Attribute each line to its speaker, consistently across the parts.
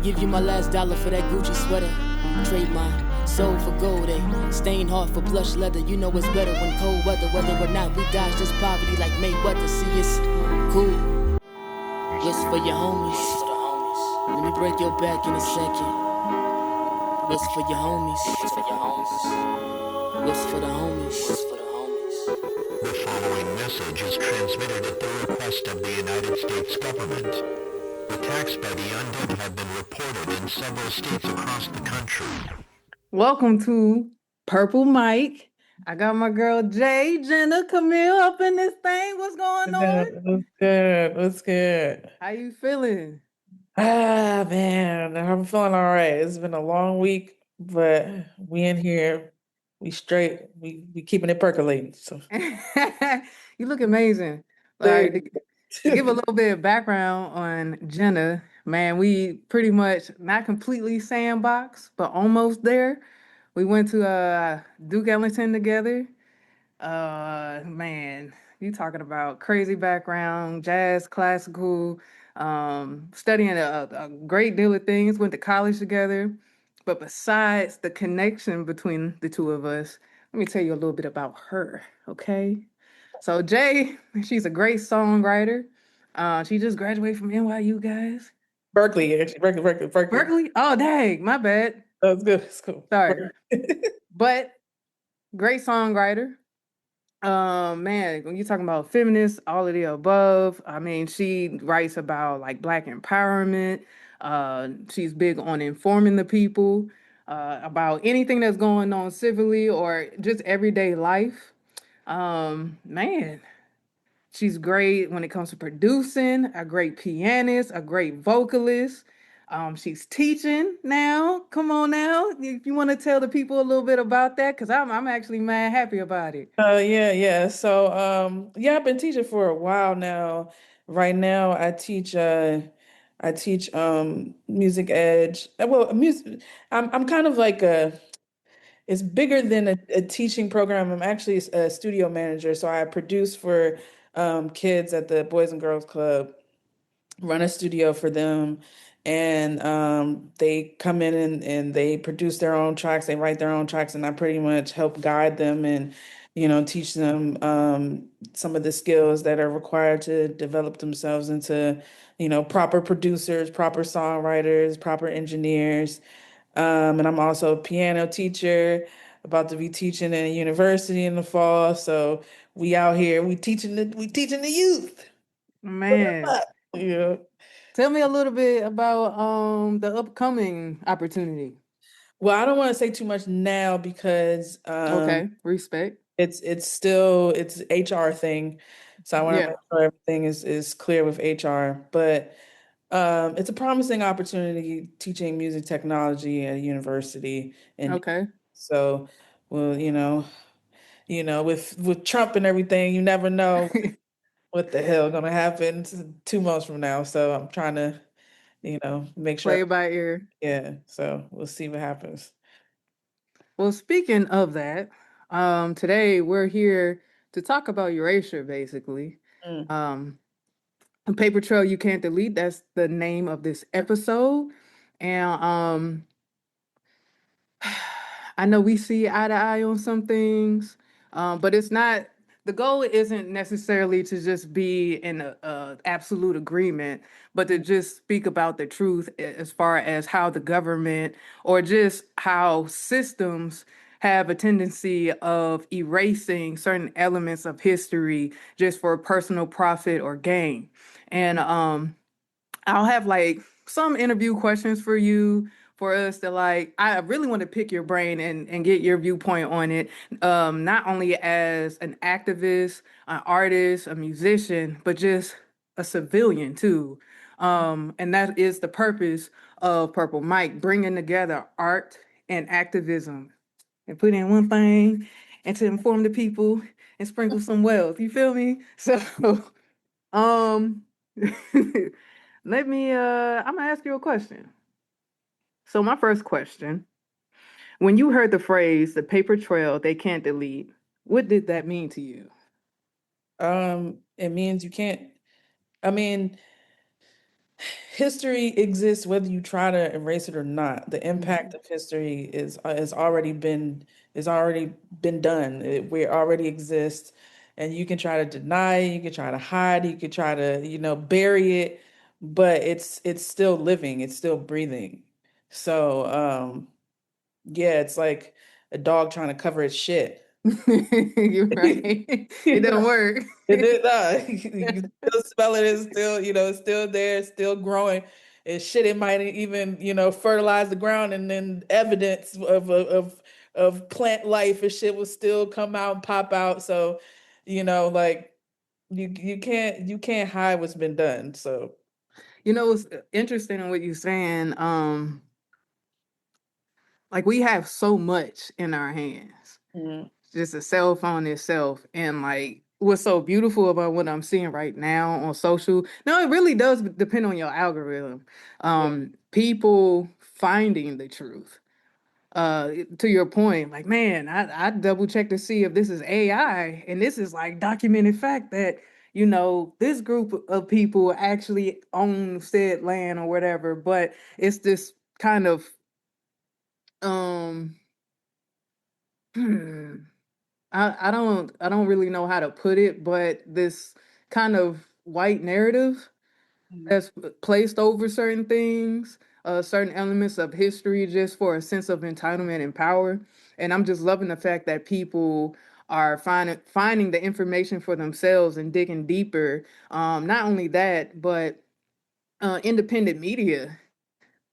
Speaker 1: Give you my last dollar for that Gucci sweater. Trade my soul for gold, Staying hard for plush leather. You know it's better when cold weather. Whether or not we dodge this poverty like Mayweather. See, it's cool. What's for your homies? Let me break your back in a second. What's for your homies? What's for the homies?
Speaker 2: The following message is transmitted at the request of the United States government. Attacks by the undead have been reported in several states across the country.
Speaker 3: Welcome to Purple Mike. I got my girl Jay, Jenna, Camille up in this thing. What's going on?
Speaker 4: What's good? What's good?
Speaker 3: How you feeling?
Speaker 4: Ah, man, I'm feeling all right. It's been a long week, but we in here, we straight, we keeping it percolating. So
Speaker 3: You look amazing.
Speaker 4: there
Speaker 3: Like to give a little bit of background on Jenna, man, we pretty much not completely sandbox, but almost there. We went to Duke Ellington together. Man, you talking about crazy background, jazz, classical, studying a great deal of things, went to college together. But besides the connection between the two of us, let me tell you a little bit about her, okay? So Jay, she's a great songwriter. She just graduated from NYU, guys.
Speaker 4: Berkeley, actually, Berkeley.
Speaker 3: Berkeley? Oh, dang, my bad.
Speaker 4: That's good. It's cool.
Speaker 3: Sorry. But great songwriter. Man, when you're talking about feminists, all of the above, I mean, she writes about like Black empowerment. She's big on informing the people about anything that's going on civilly or just everyday life. Man, she's great when it comes to producing, a great pianist, a great vocalist. She's teaching now. Come on now. If you want to tell the people a little bit about that, because I'm actually mad happy about it.
Speaker 4: Yeah. So yeah, I've been teaching for a while now. Right now I teach music edge. Well, music I'm kind of like a it's bigger than a teaching program. I'm actually a studio manager, so I produce for kids at the Boys and Girls Club, run a studio for them, and they come in and they produce their own tracks, they write their own tracks, and I pretty much help guide them and teach them some of the skills that are required to develop themselves into proper producers, proper songwriters, proper engineers. And I'm also a piano teacher, about to be teaching in a university in the fall. So we out here, we teaching the youth.
Speaker 3: Man,
Speaker 4: Yeah.
Speaker 3: tell me a little bit about the upcoming opportunity.
Speaker 4: Well, I don't want to say too much now because
Speaker 3: Okay, respect.
Speaker 4: it's HR thing. So I want to
Speaker 3: Yeah.
Speaker 4: make sure everything is clear with HR. But it's a promising opportunity teaching music technology at a university. And
Speaker 3: Okay.
Speaker 4: so, well, with Trump and everything, you never know what the hell gonna happen 2 months from now. So I'm trying to, make
Speaker 3: Play
Speaker 4: sure.
Speaker 3: it by ear.
Speaker 4: Yeah. So we'll see what happens.
Speaker 3: Well, speaking of that, today we're here to talk about erasure, basically.
Speaker 4: Mm.
Speaker 3: Um, a paper trail you can't delete. That's the name of this episode. And I know we see eye to eye on some things, but it's not. The goal isn't necessarily to just be in a absolute agreement, but to just speak about the truth as far as how the government or just how systems have a tendency of erasing certain elements of history just for personal profit or gain. And I'll have like some interview questions for you for us to like I really want to pick your brain and get your viewpoint on it, not only as an activist, an artist, a musician, but just a civilian too. And that is the purpose of Purple Mike, bringing together art and activism and put in one thing and to inform the people and sprinkle some wealth. You feel me? So um let me I'm gonna ask you a question. So my first question, when you heard the phrase the paper trail they can't delete, what did that mean to you?
Speaker 4: It means you can't. I mean, history exists whether you try to erase it or not. The impact
Speaker 3: Mhm.
Speaker 4: of history is already been done. We already exist, and you can try to deny it, you can try to hide it, you can try to, bury it, but it's still living, it's still breathing. So, yeah, it's like a dog trying to cover its shit.
Speaker 3: You're right. It
Speaker 4: You know,
Speaker 3: don't work.
Speaker 4: it is not. You can still smell it. It's still, it's still there. It's still growing. And shit, it might even, fertilize the ground, and then evidence of plant life and shit will still come out and pop out. So, like you can't hide what's been done. So,
Speaker 3: It's interesting in what you're saying. Like we have so much in our hands,
Speaker 4: mm,
Speaker 3: just a cell phone itself, and like what's so beautiful about what I'm seeing right now on social. No, it really does depend on your algorithm.
Speaker 4: yeah,
Speaker 3: People finding the truth. To your point, like man, I double check to see if this is AI, and this is like documented fact that this group of people actually own said land or whatever. But it's this kind of um hmm, I don't really know how to put it, but this kind of white narrative
Speaker 4: mm,
Speaker 3: that's placed over certain things, certain elements of history, just for a sense of entitlement and power. And I'm just loving the fact that people are finding the information for themselves and digging deeper. Not only that, but independent media,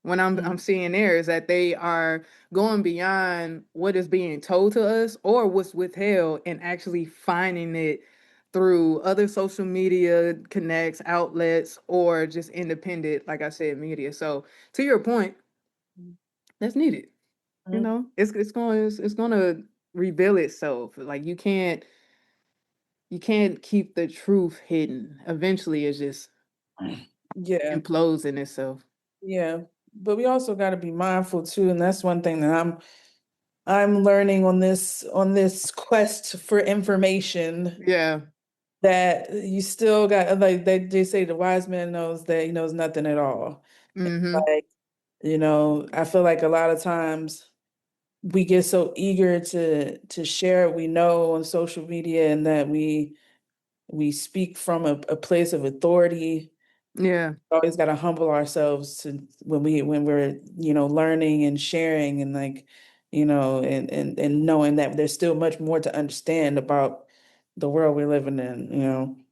Speaker 3: when I'm
Speaker 4: mm,
Speaker 3: seeing there, is that they are going beyond what is being told to us or what's withheld, and actually finding it through other social media connects, outlets, or just independent, like I said, media. So to your point, that's needed.
Speaker 4: mm,
Speaker 3: It's gonna reveal itself. Like you can't keep the truth hidden. Eventually, it just
Speaker 4: yeah,
Speaker 3: implodes in itself.
Speaker 4: yeah. But we also got to be mindful too, and that's one thing that I'm learning on this quest for information,
Speaker 3: Yeah.
Speaker 4: that you still got, like they say, the wise man knows that he knows nothing at all.
Speaker 3: Mm-hmm.
Speaker 4: Like, I feel like a lot of times we get so eager to share what we know on social media, and that we speak from a place of authority.
Speaker 3: Yeah.
Speaker 4: Always got to humble ourselves to when we're learning and sharing, and like and knowing that there's still much more to understand about the world we're living in.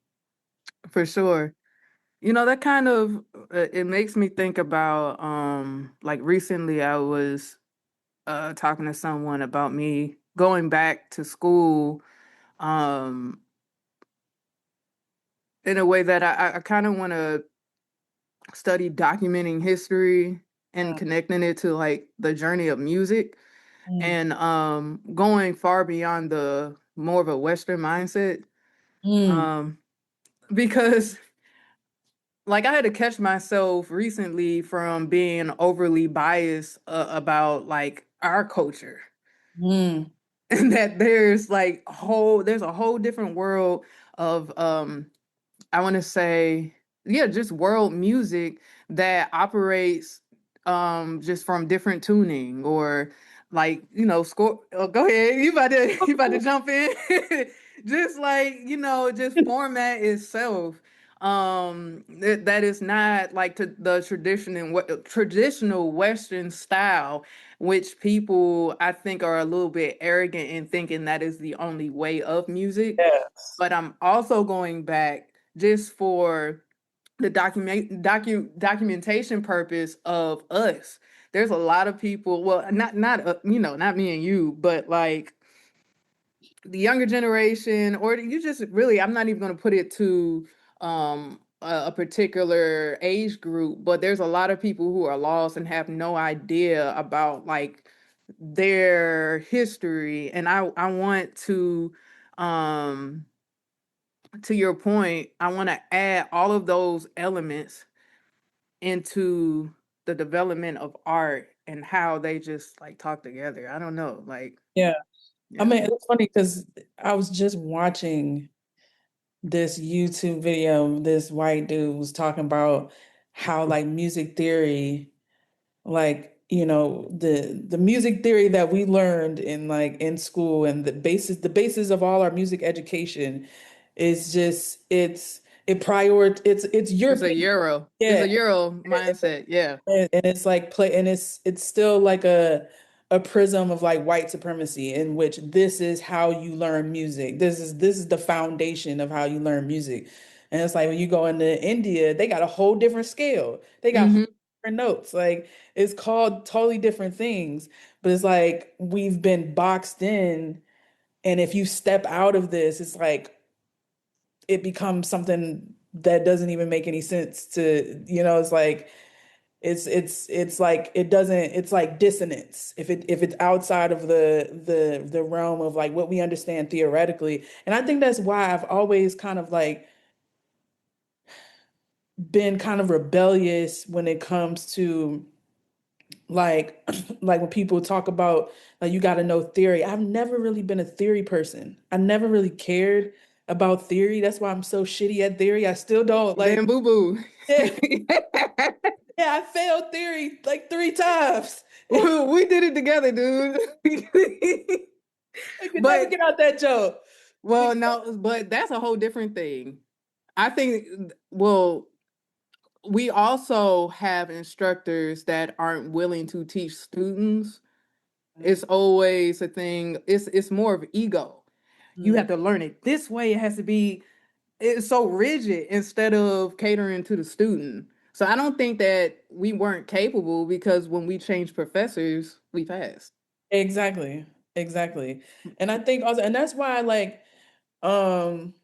Speaker 3: For sure. That kind of it makes me think about like recently I was talking to someone about me going back to school um in a way that I kind of want to study documenting history and connecting it to like the journey of music,
Speaker 4: Mm,
Speaker 3: and going far beyond the more of a Western mindset,
Speaker 4: mm,
Speaker 3: um because like I had to catch myself recently from being overly biased about like our culture,
Speaker 4: mm,
Speaker 3: and that there's a whole different world of I want to say, yeah, just world music that operates just from different tuning, or like, score. Oh, go ahead. You about to jump in. Just like, just format itself. That is not like to the tradition and what traditional Western style, which people I think are a little bit arrogant in thinking that is the only way of music.
Speaker 4: yes.
Speaker 3: But I'm also going back just for the documentation purpose of us. There's a lot of people, well, not me and you, but like the younger generation, or you just really, I'm not even going to put it to a particular age group, but there's a lot of people who are lost and have no idea about like their history, and I want um to your point, I want to add all of those elements into the development of art and how they just like talk together. I don't know, like,
Speaker 4: Yeah. I
Speaker 3: yeah.
Speaker 4: mean, it's funny because I was just watching this YouTube video. This white dude was talking about how like music theory, like, you know, the music theory that we learned in like in school, and the basis of all our music education is just it's
Speaker 3: It's a
Speaker 4: European.
Speaker 3: Euro. It's
Speaker 4: Yeah.
Speaker 3: a Euro mindset. Yeah.
Speaker 4: And it's like play, and it's still like a prism of like white supremacy, in which this is how you learn music. This is the foundation of how you learn music. And it's like when you go into India, they got a whole different scale. They got whole
Speaker 3: Hmm.
Speaker 4: different notes. Like it's called totally different things, but it's like we've been boxed in, and if you step out of this, it's like it becomes something that doesn't even make any sense to, it's like it's like it doesn't, it's like dissonance if it's outside of the realm of like what we understand theoretically. And I think that's why I've always kind of like been kind of rebellious when it comes to like like when people talk about like you got to know theory. I've never really been a theory person. I never really cared about theory. That's why I'm so shitty at theory. I still don't like.
Speaker 3: Then boo boo.
Speaker 4: Yeah, yeah, I failed theory like 3 times.
Speaker 3: We did it together, dude.
Speaker 4: I could never
Speaker 3: But
Speaker 4: get out that joke.
Speaker 3: well, no, but that's a whole different thing. I think, well, we also have instructors that aren't willing to teach students. It's always a thing. It's more of ego. You
Speaker 4: Mhm.
Speaker 3: have to learn it this way. It has to be. It's so rigid instead of catering to the student. So I don't think that we weren't capable because when we changed professors, we passed.
Speaker 4: Exactly. Exactly. And I think also, and that's why like um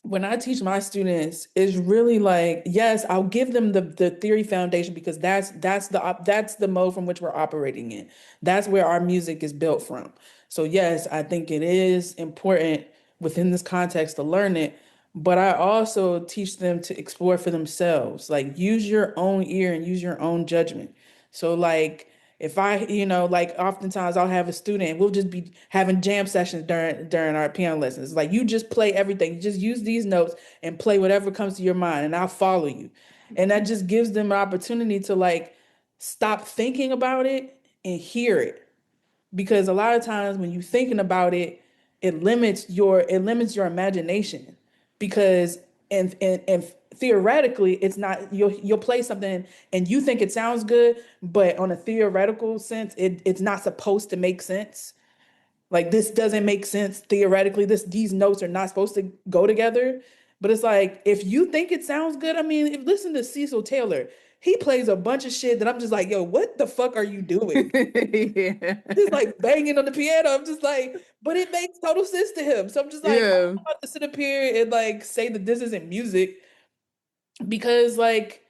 Speaker 4: when I teach my students, it's really like, yes, I'll give them the theory foundation, because that's the mode from which we're operating in. That's where our music is built from. So yes, I think it is important within this context to learn it, but I also teach them to explore for themselves. Like use your own ear and use your own judgment. So like if I, like oftentimes I'll have a student and we'll just be having jam sessions during our piano lessons. Like you just play everything. You just use these notes and play whatever comes to your mind, and I'll follow you. And that just gives them an opportunity to like stop thinking about it and hear it. Because a lot of times when you're thinking about it, it limits your imagination. Because and theoretically it's not, you'll play something and you think it sounds good, but on a theoretical sense it's not supposed to make sense. Like this doesn't make sense theoretically. These notes are not supposed to go together. But it's like if you think it sounds good, I mean, if listen to Cecil Taylor, he plays a bunch of shit that I'm just like, yo, what the fuck are you doing?
Speaker 3: Yeah.
Speaker 4: Just like banging on the piano. I'm just like, but it makes total sense to him. So I'm just like, I'm
Speaker 3: Yeah.
Speaker 4: about to sit up here and like say that this isn't music, because like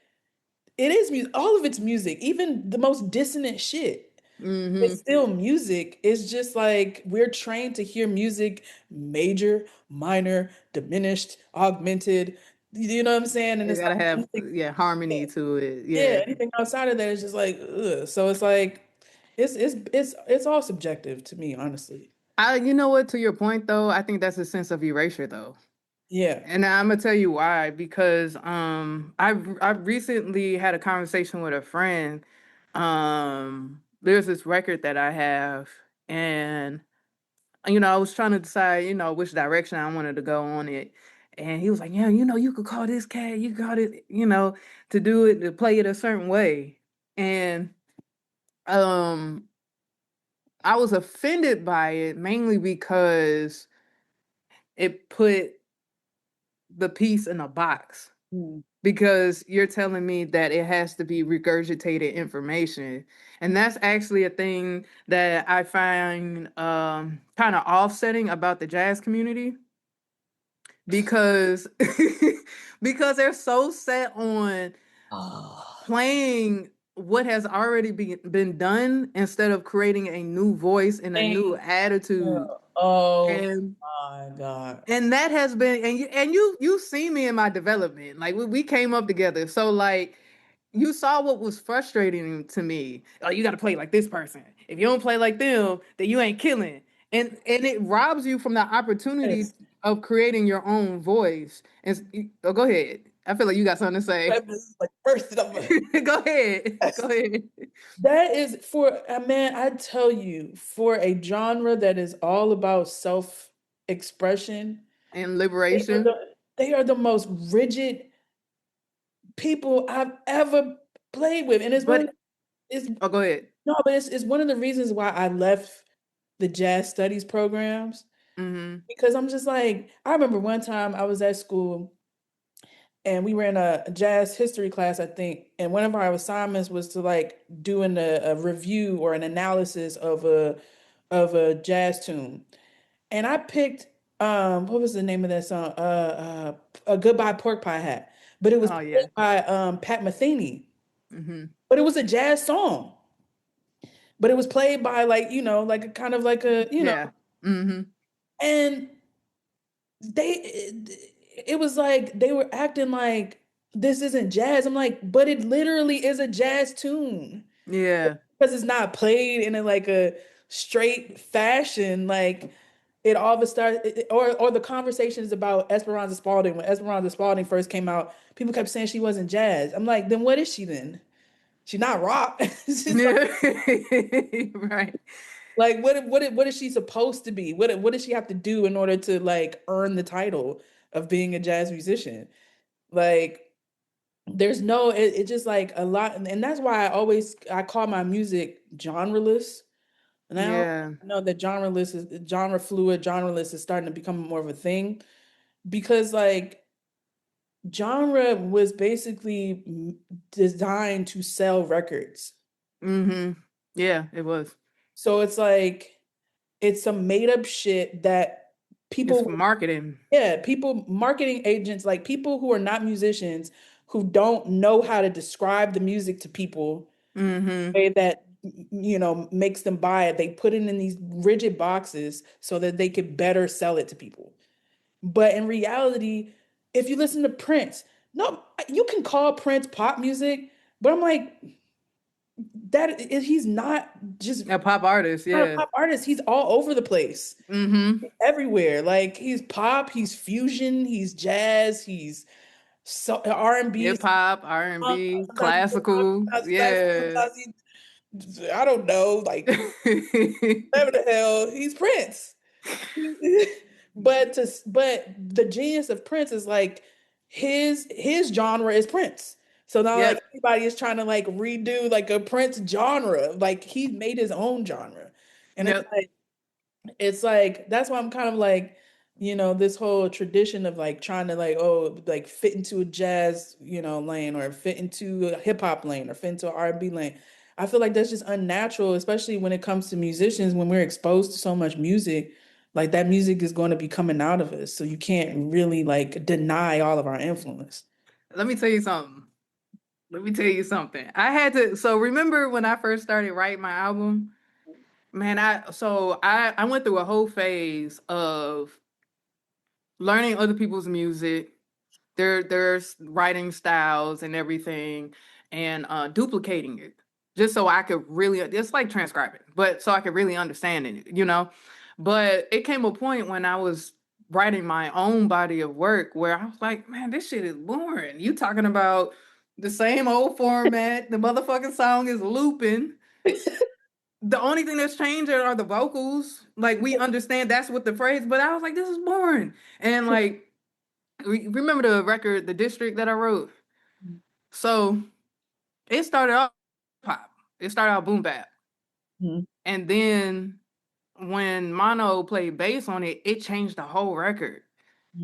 Speaker 4: it is music. All of it's music, even the most dissonant shit. It's
Speaker 3: Hmm.
Speaker 4: still music. It's just like we're trained to hear music major, minor, diminished, augmented. You know what I'm saying? And
Speaker 3: You
Speaker 4: it's
Speaker 3: gotta
Speaker 4: like
Speaker 3: have,
Speaker 4: anything,
Speaker 3: yeah, harmony to it.
Speaker 4: yeah,
Speaker 3: Yeah.
Speaker 4: anything outside of that is just like, ugh. So it's like it's all subjective to me, honestly.
Speaker 3: You know what, to your point though, I think that's a sense of erasure though.
Speaker 4: Yeah.
Speaker 3: And I'm gonna tell you why. Because I've recently had a conversation with a friend. There's this record that I have, and I was trying to decide, which direction I wanted to go on it. And he was like, yeah, you could call this cat, you got it, to do it, to play it a certain way. And um I was offended by it mainly because it put the piece in a box.
Speaker 4: Mm.
Speaker 3: Because you're telling me that it has to be regurgitated information. And that's actually a thing that I find kind of offsetting about the jazz community, because because they're so set on
Speaker 4: Oh,
Speaker 3: playing what has already been done instead of creating a new voice and a
Speaker 4: thank
Speaker 3: new
Speaker 4: you.
Speaker 3: attitude.
Speaker 4: Oh
Speaker 3: And
Speaker 4: my God.
Speaker 3: and that has been, and you see me in my development, like we came up together, so like you saw what was frustrating to me. Oh, you got to play like this person. If you don't play like them, then you ain't killing. And it robs you from the opportunity
Speaker 4: Yes.
Speaker 3: of creating your own voice. And oh, go ahead. I feel like you got something to say.
Speaker 4: This is like first number.
Speaker 3: Go ahead. Go
Speaker 4: Yes.
Speaker 3: ahead.
Speaker 4: That is for a man, I tell you, for a genre that is all about self-expression,
Speaker 3: And
Speaker 4: they are
Speaker 3: liberation.
Speaker 4: the, they are the most rigid people I've ever played with. And it's one of
Speaker 3: But
Speaker 4: the, it's
Speaker 3: oh, go ahead.
Speaker 4: no, but it's one of the reasons why I left the jazz studies programs
Speaker 3: Mm-hmm.
Speaker 4: because I'm just like, I remember one time I was at school and we were in a jazz history class, I think, and one of our assignments was to like doing a review or an analysis of a jazz tune. And I picked what was the name of that song? A Goodbye Pork Pie Hat. But it was
Speaker 3: Oh yeah.
Speaker 4: played by Pat Metheny.
Speaker 3: Mm-hmm.
Speaker 4: But it was a jazz song. But it was played by like, like a kind of like
Speaker 3: Yeah. Mm-hmm.
Speaker 4: and it was like they were acting like this isn't jazz. I'm like, but it literally is a jazz tune
Speaker 3: Yeah.
Speaker 4: because it's not played in like a straight fashion. Like it all of a start, or the conversations about Esperanza Spalding. When Esperanza Spalding first came out, people kept saying she wasn't jazz. I'm like, then what is she then? She's not rock. She's
Speaker 3: Yeah. Right.
Speaker 4: like what is she supposed to be? What does she have to do in order to like earn the title of being a jazz musician? Like there's no it just like a lot, and that's why I call my music genreless. Now
Speaker 3: Yeah.
Speaker 4: I know that genreless is genre fluid, genreless is starting to become more of a thing because like genre was basically designed to sell records.
Speaker 3: Mm-hmm. Yeah, it was.
Speaker 4: So it's like it's some made up shit that
Speaker 3: It's
Speaker 4: people,
Speaker 3: for marketing.
Speaker 4: yeah, people, marketing agents, like people who are not musicians, who don't know how to describe the music to people,
Speaker 3: Mm-hmm.
Speaker 4: way that makes them buy it. They put it in these rigid boxes so that they could better sell it to people. But in reality, if you listen to Prince, no, you can call Prince pop music, but I'm like, he's not just
Speaker 3: A pop artist,
Speaker 4: not a
Speaker 3: yeah.
Speaker 4: pop artist. He's all over the place,
Speaker 3: Mm-hmm.
Speaker 4: everywhere. Like he's pop, he's fusion, he's jazz, he's so R&B.
Speaker 3: Hip hop, R&B,
Speaker 4: Sometimes he's rock,
Speaker 3: classical.
Speaker 4: sometimes he's classical,
Speaker 3: Yeah.
Speaker 4: sometimes he's I don't know, like whatever the hell. He's Prince. But the genius of Prince is like his genre is Prince. So not like
Speaker 3: Yep.
Speaker 4: anybody is trying to like redo like a Prince genre. Like he made his own genre. And
Speaker 3: Yep.
Speaker 4: it's like that's why I'm kind of like, this whole tradition of like trying to like, oh, like fit into a jazz, lane, or fit into a hip hop lane, or fit into an R&B lane. I feel like that's just unnatural, especially when it comes to musicians, when we're exposed to so much music, like that music is going to be coming out of us. So you can't really like deny all of our influence.
Speaker 3: Let me tell you something. Let me tell you something. I had to, so remember when I first started writing my album? Man, I went through a whole phase of learning other people's music, their writing styles and everything, and duplicating it just so I could really, it's like transcribing, but so I could really understand it. But it came a point when I was writing my own body of work where I was like, man, this shit is boring. You talking about the same old format, the motherfucking song is looping. The only thing that's changing are the vocals. Like we understand that's what the phrase, but I was like, this is boring. And like remember the record, The District that I wrote? So it started off pop. It started out boom bap.
Speaker 4: Mhm.
Speaker 3: And then when Mono played bass on it, it changed the whole record.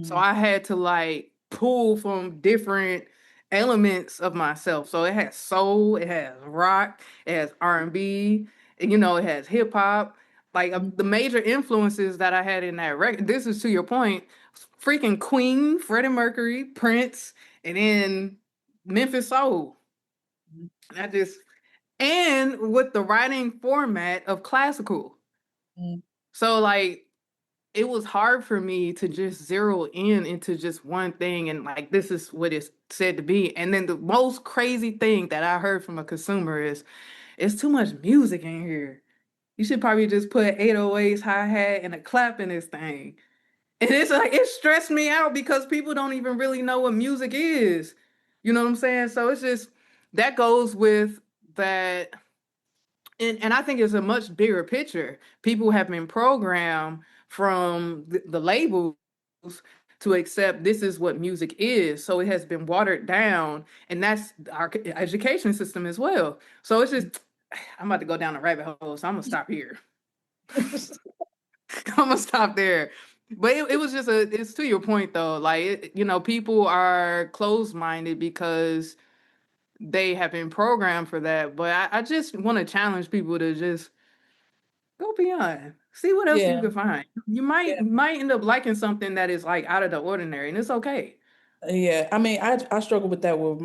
Speaker 3: So
Speaker 4: Mhm.
Speaker 3: I had to like pull from different elements of myself. So it has soul, it has rock, it has R&B, and it has hip hop. Like the major influences that I had in that record. This is to your point, freaking Queen, Freddie Mercury, Prince, and then Memphis Soul. And I just and with the writing format of classical.
Speaker 4: Mhm.
Speaker 3: So like it was hard for me to just zero in into just one thing and like this is what it's said to be. And then the most crazy thing that I heard from a consumer is it's too much music in here. You should probably just put 808s, hi-hat, and a clap in this thing. And it's like it stressed me out because people don't even really know what music is. You know what I'm saying? So it's just that goes with that. And I think it's a much bigger picture. People have been programmed from the labels to accept this is what music is. So it has been watered down, and that's our education system as well. So it's just, I'm about to go down a rabbit hole, so I'm gonna stop here. I'm gonna stop there. But it was just it's to your point though. Like, people are closed minded because they have been programmed for that. But I just want to challenge people to just go beyond. See what else you
Speaker 4: Yeah,
Speaker 3: can find. You might end up liking something that is like out of the ordinary, and it's okay.
Speaker 4: yeah. I mean, I struggle with that with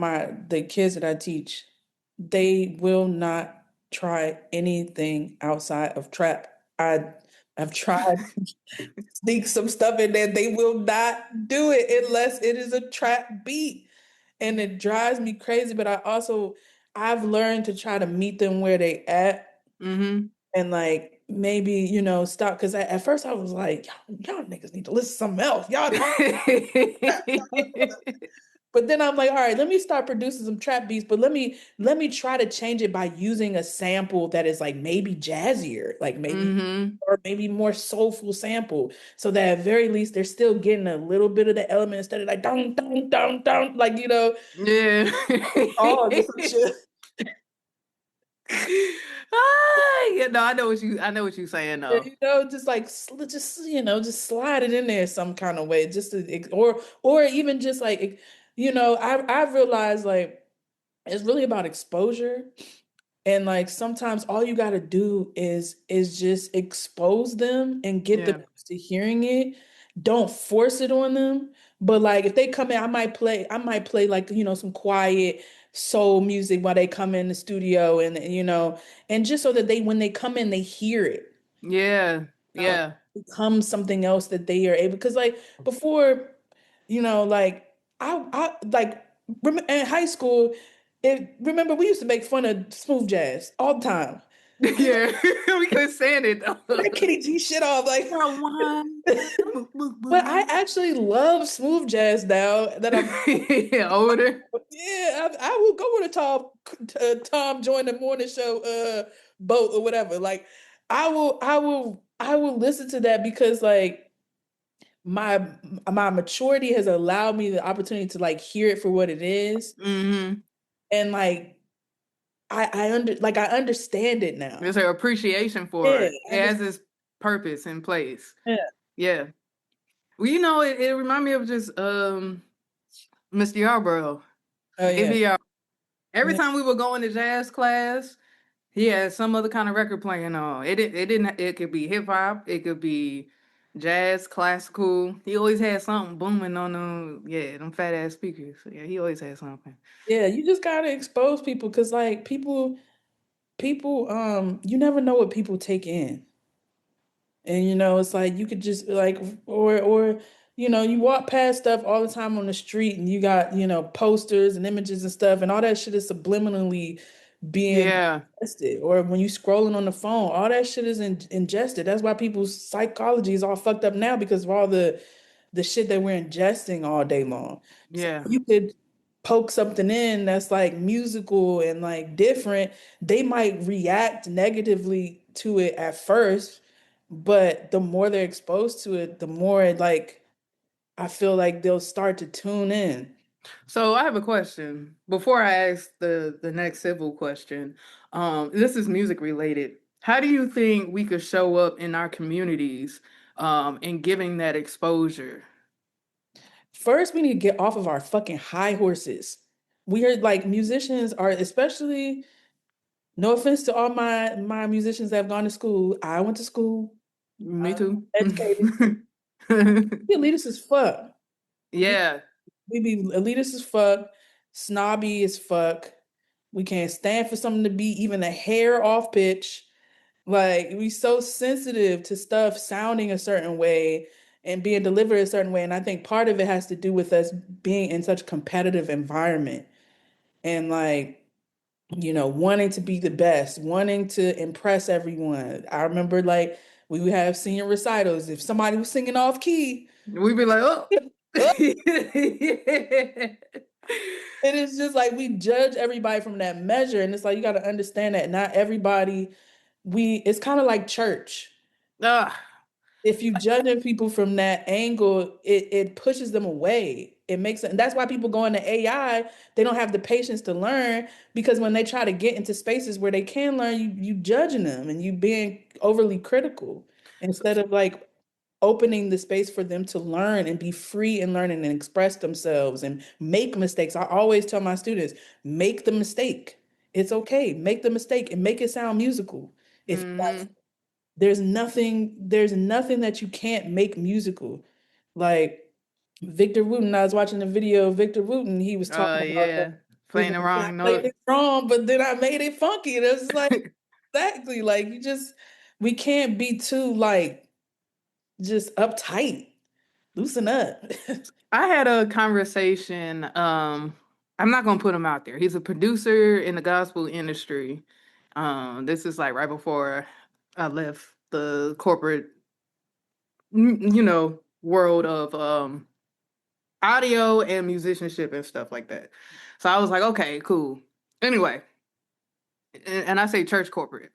Speaker 4: the kids that I teach. They will not try anything outside of trap. I've tried sneak some stuff in there. They will not do it unless it is a trap beat. And it drives me crazy. But I've learned to try to meet them where they at
Speaker 3: Mm-hmm.
Speaker 4: and like maybe, stop. Because at first I was like, y'all niggas need to listen to something else. Y'all. But then I'm like, all right, let me start producing some trap beats, but let me try to change it by using a sample that is like maybe jazzier, like maybe
Speaker 3: Mm-hmm.
Speaker 4: or maybe more soulful sample, so that at very least they're still getting a little bit of the element instead of like dong dong dong dong, like
Speaker 3: Yeah.
Speaker 4: all just some shit.
Speaker 3: Yeah, no, I know what you're saying
Speaker 4: Yeah,
Speaker 3: though.
Speaker 4: just like just slide it in there some kind of way, just or even just like I've realized like it's really about exposure. And like sometimes all you got to do is just expose them and get them
Speaker 3: Yeah.
Speaker 4: used to hearing it. Don't force it on them. But like if they come in, I might play like, some quiet soul music while they come in the studio and just so that they when they come in they hear it.
Speaker 3: Yeah.
Speaker 4: It
Speaker 3: Yeah.
Speaker 4: becomes something else that they are able because like before, like I like in high school, remember we used to make fun of smooth jazz all the time. Because
Speaker 3: Yeah. We couldn't stand it though.
Speaker 4: that Kitty G shit off like
Speaker 3: Girl, one.
Speaker 4: but I actually love smooth jazz now that I'm
Speaker 3: Older.
Speaker 4: yeah, I will go with a Tom join the morning show boat or whatever. Like I will listen to that because like my my maturity has allowed me the opportunity to like hear it for what it is
Speaker 3: Mm-hmm.
Speaker 4: and like I understand it now.
Speaker 3: There's an appreciation for
Speaker 4: Yeah,
Speaker 3: it.
Speaker 4: I
Speaker 3: It has
Speaker 4: just
Speaker 3: its purpose in place.
Speaker 4: yeah.
Speaker 3: Yeah. Well, it reminded me of just Mr. Yarborough.
Speaker 4: Oh yeah.
Speaker 3: ABR. Every
Speaker 4: Yeah.
Speaker 3: time we would go into jazz class, he had some other kind of record playing on. It could be hip hop, it could be jazz, classical. He always had something booming on them fat ass speakers. So, yeah, he always had something.
Speaker 4: Yeah, you just gotta expose people because like people you never know what people take in. And it's like you could just like or you walk past stuff all the time on the street and you got, posters and images and stuff and all that shit is subliminally being
Speaker 3: Yeah.
Speaker 4: ingested. Or when you scrolling on the phone, all that shit is ingested. That's why people's psychology is all fucked up now because of all the shit that we're ingesting all day long. So
Speaker 3: Yeah.
Speaker 4: you could poke something in that's like musical and like different, they might react negatively to it at first, but the more they're exposed to it, the more like I feel like they'll start to tune in.
Speaker 3: So I have a question. Before I ask the next civil question, this is music related. How do you think we could show up in our communities in giving that exposure?
Speaker 4: First, we need to get off of our fucking high horses. We are like musicians are especially no offense to all my musicians that have gone to school. I went to school.
Speaker 3: Me
Speaker 4: I'm
Speaker 3: too.
Speaker 4: educated. We elitist as fuck. We
Speaker 3: Yeah,
Speaker 4: we be elitist as fuck, snobby as fuck. We can't stand for something to be even a hair off pitch. Like we so sensitive to stuff sounding a certain way and being delivered a certain way. And I think part of it has to do with us being in such competitive environment and like, wanting to be the best, wanting to impress everyone. I remember like We would have senior recitals. If somebody was singing off key,
Speaker 3: We'd be like, oh.
Speaker 4: oh, it is just like we judge everybody from that measure. And it's like you got to understand that not everybody, it's kind of like church.
Speaker 3: Ah,
Speaker 4: If you judging people from that angle, it pushes them away. It makes it, and that's why people go into AI, they don't have the patience to learn because when they try to get into spaces where they can learn, you judging them and you being overly critical
Speaker 3: so,
Speaker 4: instead of like opening the space for them to learn and be free and learn and express themselves and make mistakes. I always tell my students, make the mistake. It's okay. Make the mistake and make it sound musical. If
Speaker 3: mhm.
Speaker 4: there's nothing that you can't make musical. Like Victor Wooten, I was watching a video of Victor Wooten, he was talking about that.
Speaker 3: Yeah,
Speaker 4: He's
Speaker 3: playing
Speaker 4: like,
Speaker 3: the
Speaker 4: "Yeah, I
Speaker 3: wrong
Speaker 4: played
Speaker 3: note.
Speaker 4: it wrong, but then I made it funky." And it's like, exactly, like we can't be too like just uptight. Loosen up.
Speaker 3: I had a conversation. I'm not gonna put him out there. He's a producer in the gospel industry. This is like right before I left the corporate, world of audio and musicianship and stuff like that. So I was like, okay, cool. Anyway, and I say church corporate.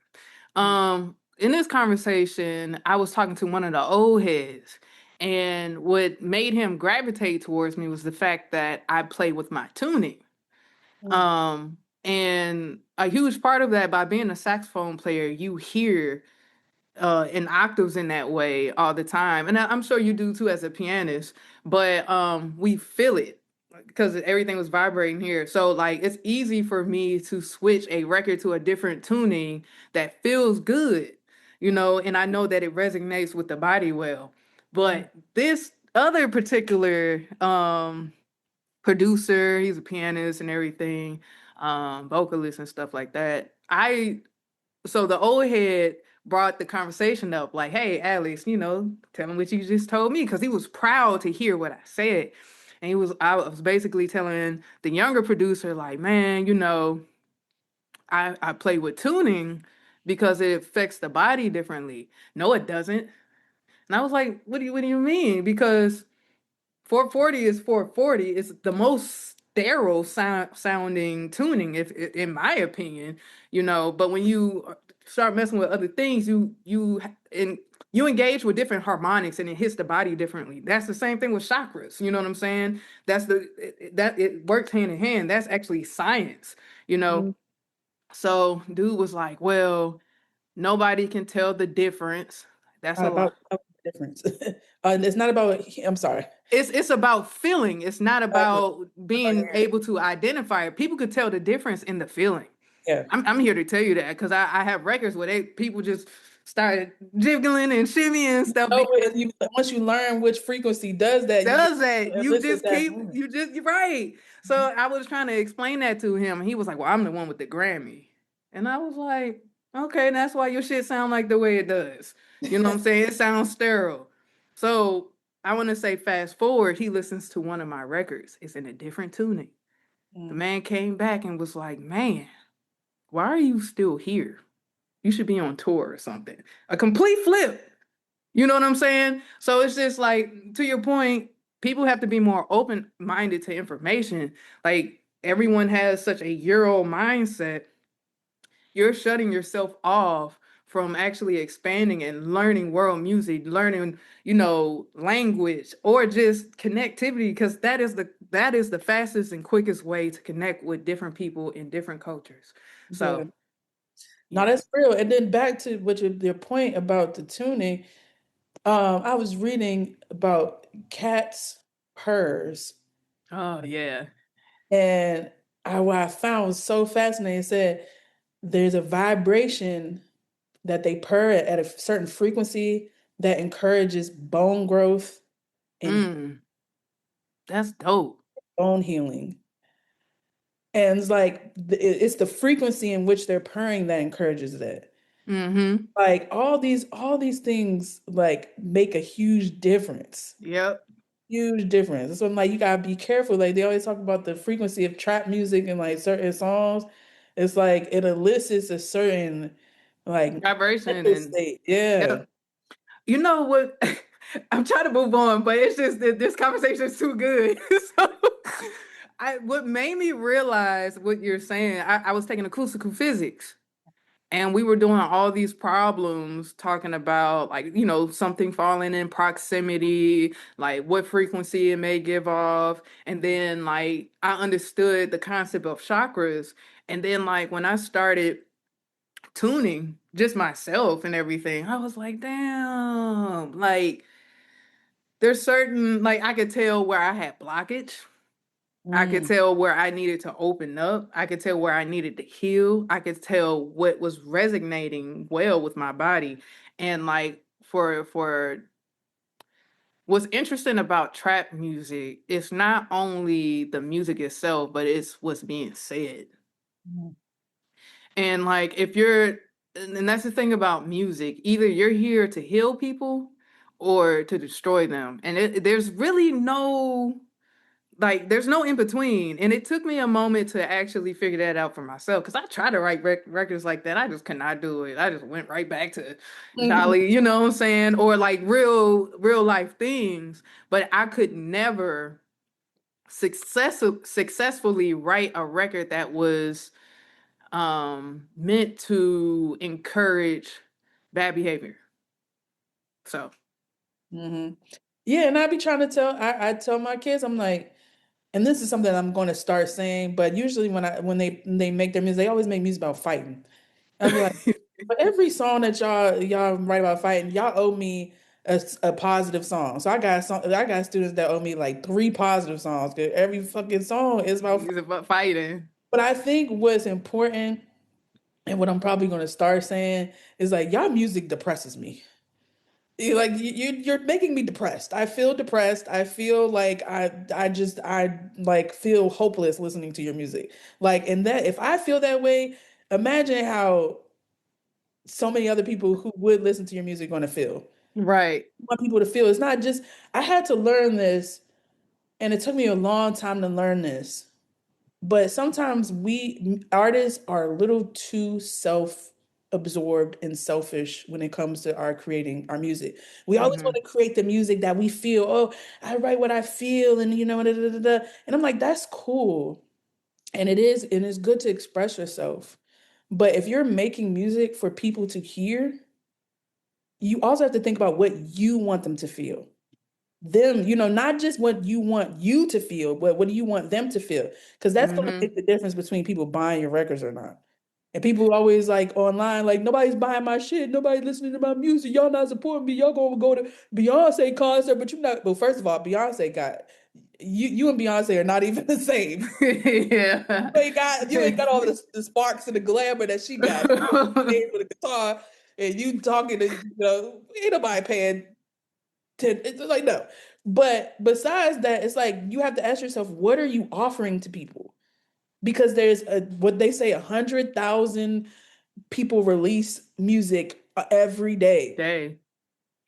Speaker 3: In this conversation, I was talking to one of the old heads, and what made him gravitate towards me was the fact that I play with my tuning.
Speaker 4: Mm,
Speaker 3: And a huge part of that, by being a saxophone player, you hear in octaves in that way all the time, and I'm sure you do too as a pianist. But we feel it because everything was vibrating here. So like it's easy for me to switch a record to a different tuning that feels good, and I know that it resonates with the body well.
Speaker 4: mm,
Speaker 3: But this other particular producer, he's a pianist and everything, vocalist and stuff like that. So the old head brought the conversation up, like, hey, Alex, tell him what you just told me, because he was proud to hear what I said. And I was basically telling the younger producer, like, man, I play with tuning because it affects the body differently. No, it doesn't. And I was like, what do you mean? Because 440 is 440. It's the most sterile sounding tuning, if in my opinion, But when you start messing with other things, and you engage with different harmonics, and it hits the body differently. That's the same thing with chakras. You know what I'm saying? That it works hand in hand. That's actually science. You know.
Speaker 4: mm.
Speaker 3: So dude was like, well, nobody can tell the difference. That's a lie.
Speaker 4: About the difference. And it's not about, I'm sorry.
Speaker 3: It's about feeling. It's not
Speaker 4: Okay.
Speaker 3: about being able to identify it. People could tell the difference in the feeling.
Speaker 4: Yeah.
Speaker 3: I'm here to tell you that because I have records where people just started jiggling and shimmying and stuff
Speaker 4: Oh,
Speaker 3: because
Speaker 4: and once you learn which frequency does that, you
Speaker 3: does that. You
Speaker 4: elicit
Speaker 3: just
Speaker 4: that
Speaker 3: keep
Speaker 4: moment.
Speaker 3: you're right. So I was trying to explain that to him, and he was like, "Well, I'm the one with the Grammy," and I was like, "Okay, that's why your shit sound like the way it does." You know what I'm saying? It sounds sterile. So I want to say, fast forward, he listens to one of my records. It's in a different tuning. The
Speaker 4: Mm,
Speaker 3: man came back and was like, "Man, why are you still here? You should be on tour or something." A complete flip. You know what I'm saying? So it's just like, to your point, people have to be more open minded to information. Like, everyone has such a Euro mindset. You're shutting yourself off from actually expanding and learning world music, learning, language, or just connectivity, because that is the fastest and quickest way to connect with different people in different cultures.
Speaker 4: yeah.
Speaker 3: So
Speaker 4: No,
Speaker 3: yeah.
Speaker 4: that's real. And then back to what your point about the tuning. I was reading about cats' purrs,
Speaker 3: Oh yeah.
Speaker 4: and what I found was so fascinating. It said there's a vibration that they purr at a certain frequency that encourages bone growth and
Speaker 3: Mm, that's dope.
Speaker 4: bone healing. And it's like it's the frequency in which they're purring that encourages that.
Speaker 3: Mm-hmm.
Speaker 4: Like all these things like make a huge difference.
Speaker 3: Yep.
Speaker 4: Huge difference. So I'm like, you gotta be careful. Like they always talk about the frequency of trap music and like certain songs. It's like it elicits a certain like
Speaker 3: Vibration
Speaker 4: mental
Speaker 3: and
Speaker 4: state. Yeah.
Speaker 3: yep. You know what? I'm trying to move on, but it's just that this conversation is too good. So, what made me realize what you're saying, I was taking acoustical physics. And we were doing all these problems talking about, like, something falling in proximity, like what frequency it may give off. And then, like, I understood the concept of chakras. And then, like, when I started tuning just myself and everything, I was like, damn, like, there's certain, like, I could tell where I had blockage. I could
Speaker 4: Mm,
Speaker 3: tell where I needed to open up. I could tell where I needed to heal. I could tell what was resonating well with my body. And like for what's interesting about trap music, it's not only the music itself, but it's what's being said.
Speaker 4: mm,
Speaker 3: And like if you're and that's the thing about music, either you're here to heal people or to destroy them. And there's really no like there's no in between, and it took me a moment to actually figure that out for myself because I tried to write records like that. I just could not do it. I just went right back to
Speaker 4: mhm,
Speaker 3: Dolly, you know what I'm saying, or like real life things, but I could never successfully write a record that was meant to encourage bad behavior. So
Speaker 4: mhm. Yeah, and I be trying to I tell my kids, I'm like, and this is something I'm going to start saying, but usually when they make their music, they always make music about fighting. I'll be like, for every song that y'all write about fighting, y'all owe me a positive song. So I got students that owe me like three positive songs. 'Cause every fucking song is about
Speaker 3: it's about fighting.
Speaker 4: but I think what's important and what I'm probably going to start saying is like y'all music depresses me. You're making me depressed. I feel depressed. I feel like I like feel hopeless listening to your music. Like and that if I feel that way, imagine how so many other people who would listen to your music going to feel.
Speaker 3: Right.
Speaker 4: I want people to feel it's not just I had to learn this and it took me a long time to learn this. But sometimes we artists are a little too self-absorbed and selfish when it comes to our creating our music. We always want
Speaker 3: Hmm.
Speaker 4: to create the music that we feel, oh, I write what I feel, and da, da, da, da. And I'm like, that's cool. And it's good to express yourself. But if you're making music for people to hear, you also have to think about what you want them to feel them, not just what you want you to feel, but what do you want them to feel? Because that's going to
Speaker 3: Hmm.
Speaker 4: make the difference between people buying your records or not. And people always like online, like nobody's buying my shit, nobody's listening to my music, y'all not supporting me, y'all gonna go to Beyonce concert, but you not. Well, first of all, Beyonce got you and Beyonce are not even the same.
Speaker 3: Yeah.
Speaker 4: You ain't got all the sparks and the glamour that she got. Stage with a guitar and you talking to ain't nobody paying it's like no. But besides that, it's like you have to ask yourself, what are you offering to people? Because there's what they say 100,000 people release music every day.
Speaker 3: Day.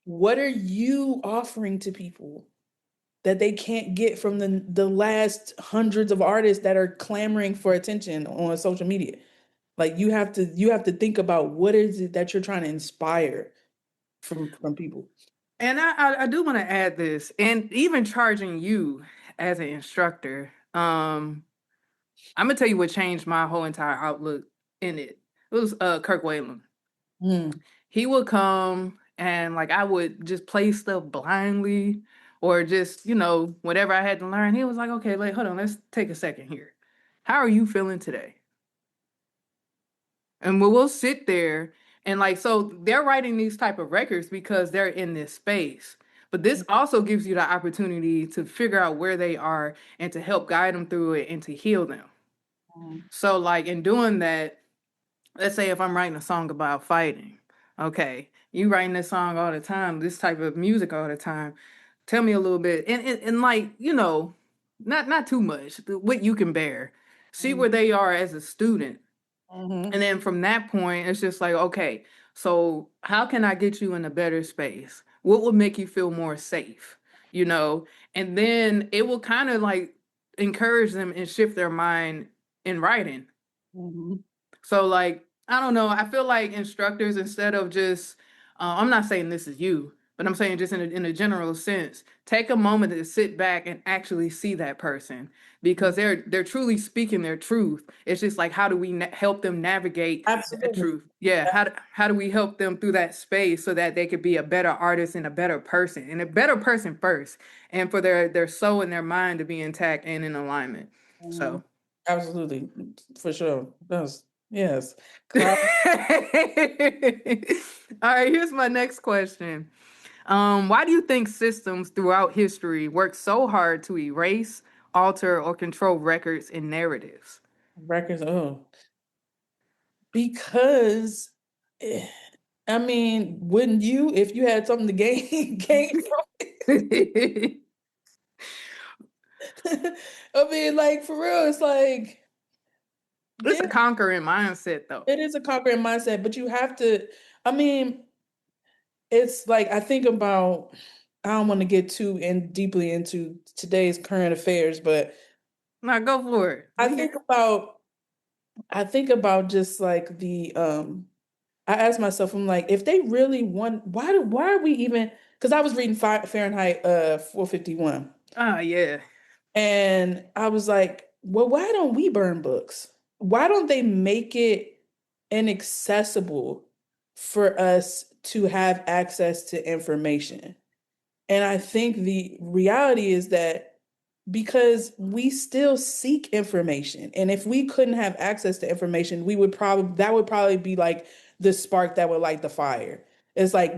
Speaker 4: What are you offering to people that they can't get from the last hundreds of artists that are clamoring for attention on social media? Like you have to think about what is it that you're trying to inspire from people.
Speaker 3: And I do want to add this, and even charging you as an instructor, I'm gonna tell you what changed my whole entire outlook in it. It was Kirk Whalum.
Speaker 4: Mm,
Speaker 3: He would come and like I would just play stuff blindly or just, whatever I had to learn. He was like, okay, like, hold on, let's take a second here. How are you feeling today? And we'll sit there and like so they're writing these type of records because they're in this space. But this also gives you the opportunity to figure out where they are and to help guide them through it and to heal them.
Speaker 4: mm,
Speaker 3: So like in doing that, let's say if I'm writing a song about fighting, okay, you writing this song all the time, this type of music all the time. Tell me a little bit, and like not too much, what you can bear. See
Speaker 4: mm,
Speaker 3: where they are as a student,
Speaker 4: mhm,
Speaker 3: and then from that point, it's just like, okay, so how can I get you in a better space? What would make you feel more safe? You know, and then it will kind of like encourage them and shift their mind in writing.
Speaker 4: mhm.
Speaker 3: So like, I don't know, I feel like instructors instead of just I'm not saying this is you, but I'm saying just in a general sense, take a moment to sit back and actually see that person because they're truly speaking their truth. It's just like how do we help them navigate that
Speaker 4: Absolutely.
Speaker 3: truth? Yeah, how do we help them through that space so that they could be a better artist and a better person and a better person first, and for their soul and their mind to be intact and in alignment.
Speaker 4: Mhm.
Speaker 3: So.
Speaker 4: Absolutely, for sure. That's yes.
Speaker 3: All
Speaker 4: Cloud
Speaker 3: right, here's my next question. Why do you think systems throughout history work so hard to erase, alter, or control records and narratives?
Speaker 4: records. Oh, because eh, I mean, wouldn't you if you had something to gain gain from
Speaker 3: It's
Speaker 4: it? I mean, like for real, it's like yeah,
Speaker 3: a conquering mindset, though.
Speaker 4: it is a conquering mindset, but you have to. I mean, it's like I think about. I don't want to get too in deeply into today's current affairs, but
Speaker 3: Now go for it.
Speaker 4: I
Speaker 3: We can.
Speaker 4: think about I think about just like I asked myself, I'm like, if they really want, why are we even? Because I was reading Fahrenheit 451,
Speaker 3: Ah, yeah.
Speaker 4: and I was like, well, why don't we burn books? Why don't they make it inaccessible for us to have access to information? And I think the reality is that because we still seek information. And if we couldn't have access to information, we would probably, that would probably be like the spark that would light the fire. It's like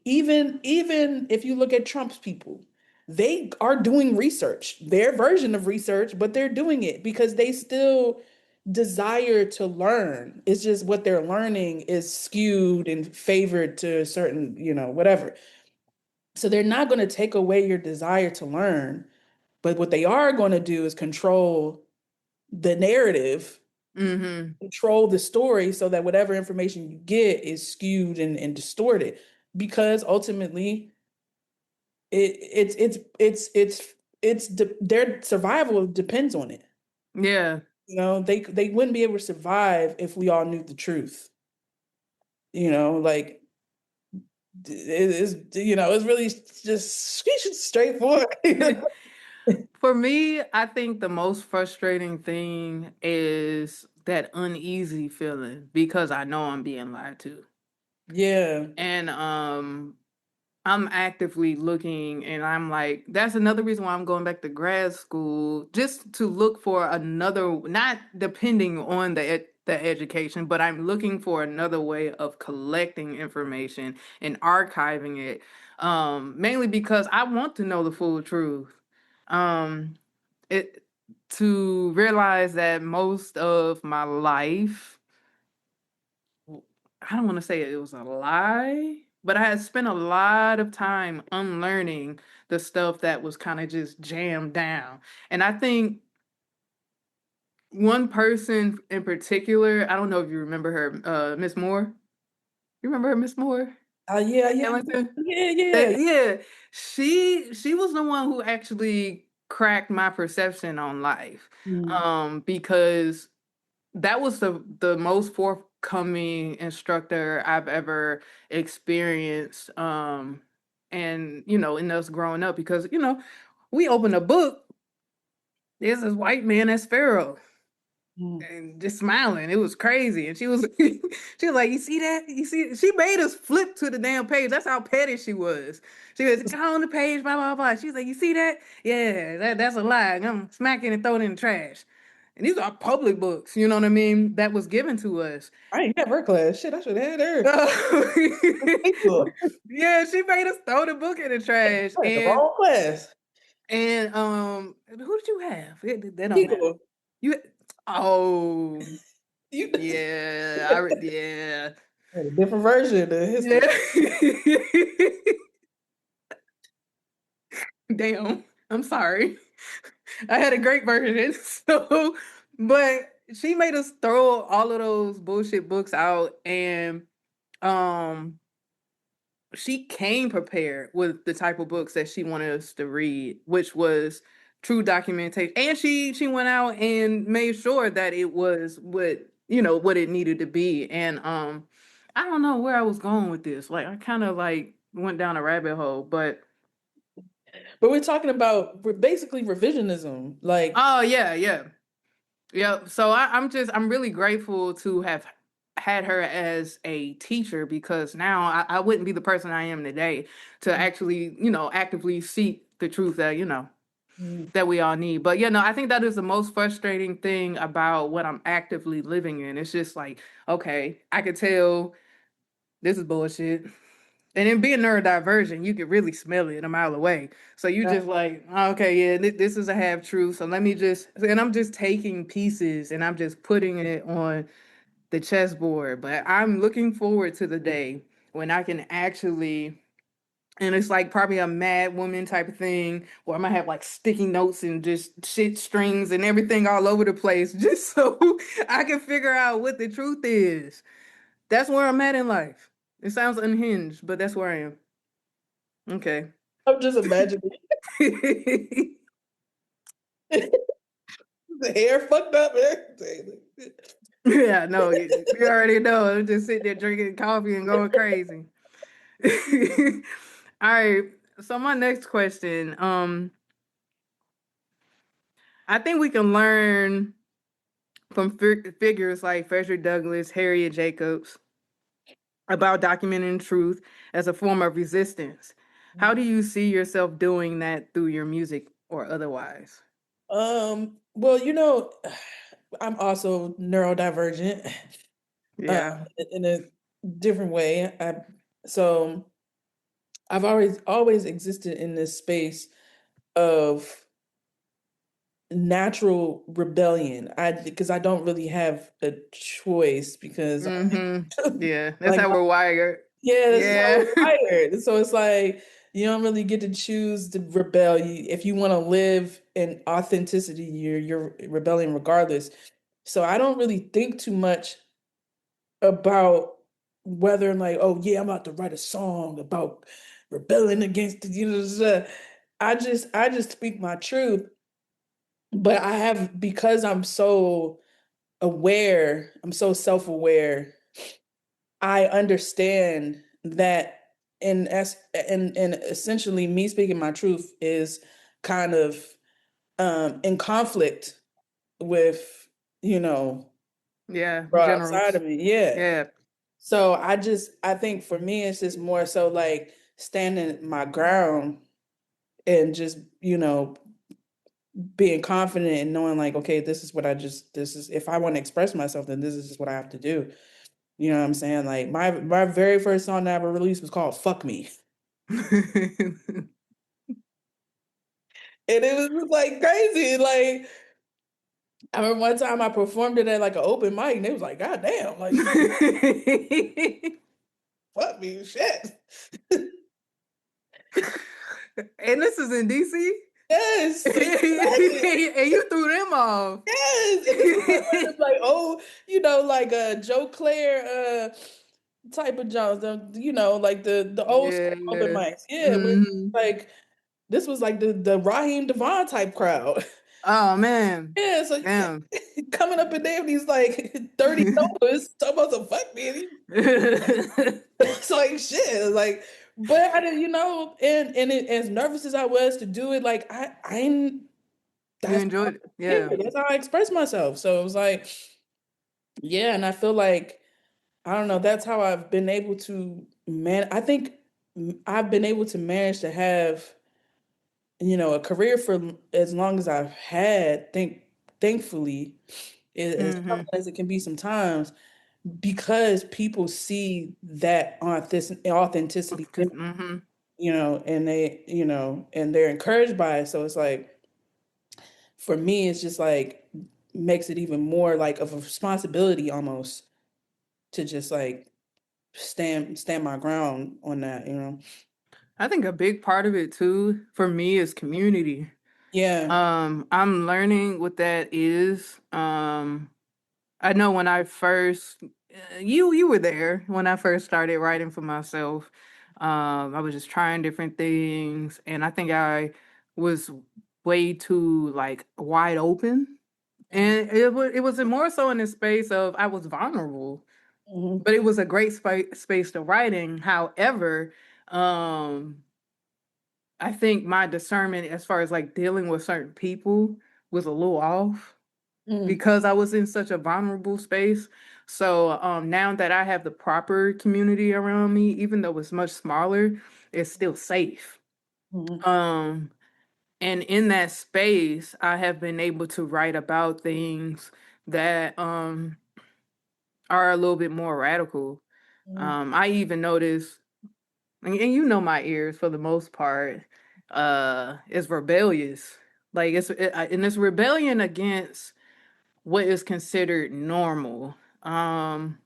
Speaker 4: even if you look at Trump's people, they are doing research, their version of research, but they're doing it because they still desire to learn. It's just what they're learning is skewed and favored to a certain, whatever. So they're not going to take away your desire to learn, but what they are going to do is control the narrative,
Speaker 3: Mm-hmm.
Speaker 4: control the story so that whatever information you get is skewed and distorted. Because ultimately their survival depends on it.
Speaker 3: Yeah.
Speaker 4: They wouldn't be able to survive if we all knew the truth. Like it's really just straightforward.
Speaker 3: For me, I think the most frustrating thing is that uneasy feeling because I know I'm being lied to.
Speaker 4: Yeah.
Speaker 3: And I'm actively looking and I'm like, that's another reason why I'm going back to grad school, just to look for another, not depending on the education, but I'm looking for another way of collecting information and archiving it. Mainly because I want to know the full truth. Um, it to realize that most of my life, I don't want to say it was a lie, but I had spent a lot of time unlearning the stuff that was kind of just jammed down. And I think one person in particular, I don't know if you remember her, Miss Moore. You remember her, Miss Moore?
Speaker 4: Yeah, yeah,
Speaker 3: Hamilton?
Speaker 4: yeah, yeah.
Speaker 3: Yeah. She was the one who actually cracked my perception on life.
Speaker 4: Mm,
Speaker 3: Because that was the most forthcoming instructor I've ever experienced. And in us growing up, because we opened a book. There's this white man as Pharaoh
Speaker 4: mm.
Speaker 3: and just smiling. It was crazy. And she was she was like, "You see that? You see?" She made us flip to the damn page. That's how petty she was. She was, "Go on the page, blah blah blah." She was like, "You see that? Yeah, that's a lie. I'm smacking and throwing it in the trash." And these are public books, you know what I mean? That was given to us.
Speaker 4: I ain't have her class. Shit, I should have had her. Equal.
Speaker 3: Yeah, she made us throw the book in the trash.
Speaker 4: I had the
Speaker 3: And
Speaker 4: wrong class.
Speaker 3: who did you have? They don't matter.
Speaker 4: Equal.
Speaker 3: You oh
Speaker 4: You
Speaker 3: yeah, yeah.
Speaker 4: had a different version of history.
Speaker 3: Yeah. Damn. I'm sorry. I had a great version. So, but she made us throw all of those bullshit books out, and um she came prepared with the type of books that she wanted us to read, which was true documentation. And she went out and made sure that it was what it needed to be. And I don't know where I was going with this. Like I kind of like went down a rabbit hole. But
Speaker 4: But we're talking about basically revisionism. Like,
Speaker 3: oh yeah, yeah. Yep. So I'm really grateful to have had her as a teacher because now I wouldn't be the person I am today to actually, actively seek the truth that,
Speaker 4: mm,
Speaker 3: that we all need. But yeah, no, I think that is the most frustrating thing about what I'm actively living in. It's just like, okay, I could tell this is bullshit. And then being neurodivergent, you can really smell it a mile away. So you just like, okay, yeah, this is a half truth. So let me just, and I'm just taking pieces and I'm just putting it on the chessboard. But I'm looking forward to the day when I can actually, and it's like probably a mad woman type of thing, where I might have like sticky notes and just shit strings and everything all over the place, just so I can figure out what the truth is. That's where I'm at in life. It sounds unhinged, but that's where I am. Okay.
Speaker 4: I'm just imagining the hair fucked up and everything.
Speaker 3: Yeah, no, you already know. I'm just sitting there drinking coffee and going crazy. All right. So my next question, I think we can learn from figures like Frederick Douglass, Harriet Jacobs about documenting truth as a form of resistance. How do you see yourself doing that through your music or otherwise?
Speaker 4: Well, I'm also neurodivergent, uh,
Speaker 3: Yeah.
Speaker 4: in a different way. So I've always existed in this space of natural rebellion. Because I don't really have a choice because
Speaker 3: Yeah, that's
Speaker 4: like
Speaker 3: how we're wired.
Speaker 4: yeah, this is how
Speaker 3: Yeah.
Speaker 4: we're wired. So it's like you don't really get to choose to rebel. If you want to live in authenticity, you're rebelling regardless. So I don't really think too much about whether like, oh yeah, I'm about to write a song about rebelling against I just speak my truth. But I have because I'm so aware, I'm so self-aware, I understand that and essentially me speaking my truth is kind of in conflict with, you know,
Speaker 3: Yeah,
Speaker 4: brought outside
Speaker 3: generals.
Speaker 4: of me. Yeah.
Speaker 3: Yeah.
Speaker 4: So I think for me it's just more so like standing my ground and just, being confident and knowing like, okay, this is if I want to express myself, then this is just what I have to do. You know what I'm saying? Like my very first song that I ever released was called Fuck Me. And it was just like crazy. Like I remember one time I performed it at like an open mic and it was like, God damn, like you fuck me, shit.
Speaker 3: And this is in DC?
Speaker 4: Yes.
Speaker 3: And
Speaker 4: So you imagine.
Speaker 3: you threw them off.
Speaker 4: Yes. And this is like one of them like, oh, like Joe Claire type of Jones, like the old school open
Speaker 3: Yeah.
Speaker 4: mics. Yeah, where
Speaker 3: Mhm.
Speaker 4: like this was like the Raheem Devon type crowd.
Speaker 3: Oh man.
Speaker 4: Yeah, so
Speaker 3: Damn.
Speaker 4: coming up in there with these like 30 numbers, talking about some fuck me. It's like shit. Like, but I didn't, as nervous as I was to do it, like
Speaker 3: You
Speaker 4: that's
Speaker 3: enjoyed it.
Speaker 4: yeah,
Speaker 3: Yeah.
Speaker 4: that's how I express myself. So it was like, yeah, and I feel like I don't know, that's how I've been able to I think I've been able to manage to have, a career for as long as I've had, thankfully, as tough
Speaker 3: Hmm.
Speaker 4: as it can be sometimes, because people see that authenticity,
Speaker 3: Hmm.
Speaker 4: and and they're encouraged by it. So it's like, for me, it's just like makes it even more like of a responsibility almost to just like stand my ground on that.
Speaker 3: I think a big part of it too for me is community.
Speaker 4: Yeah.
Speaker 3: I'm learning what that is. I know when I first you were there when I first started writing for myself. I was just trying different things and I think I was way too like wide open. And it was more so in the space of I was vulnerable,
Speaker 4: Mhm.
Speaker 3: but it was a great space to write in. However, Um, I think my discernment as far as like dealing with certain people was a little off
Speaker 4: Mm,
Speaker 3: because I was in such a vulnerable space. So now that I have the proper community around me, even though it's much smaller, it's still safe.
Speaker 4: mhm,
Speaker 3: Um, and in that space, I have been able to write about things that are a little bit more radical.
Speaker 4: mhm,
Speaker 3: I even noticed, and you know my ears for the most part, is rebellious. Like and it's rebellion against what is considered normal. Um,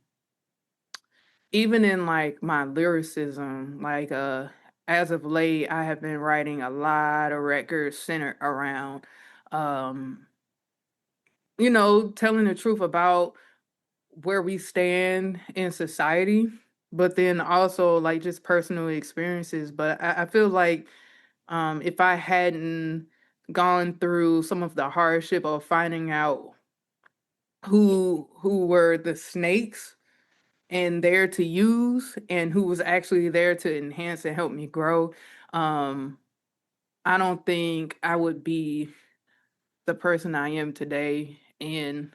Speaker 3: Even in like my lyricism, like as of late, I have been writing a lot of records centered around um, telling the truth about where we stand in society, but then also like just personal experiences. But I feel like if I hadn't gone through some of the hardship of finding out who were the snakes and there to use and who was actually there to enhance and help me grow, um, I don't think I would be the person I am today and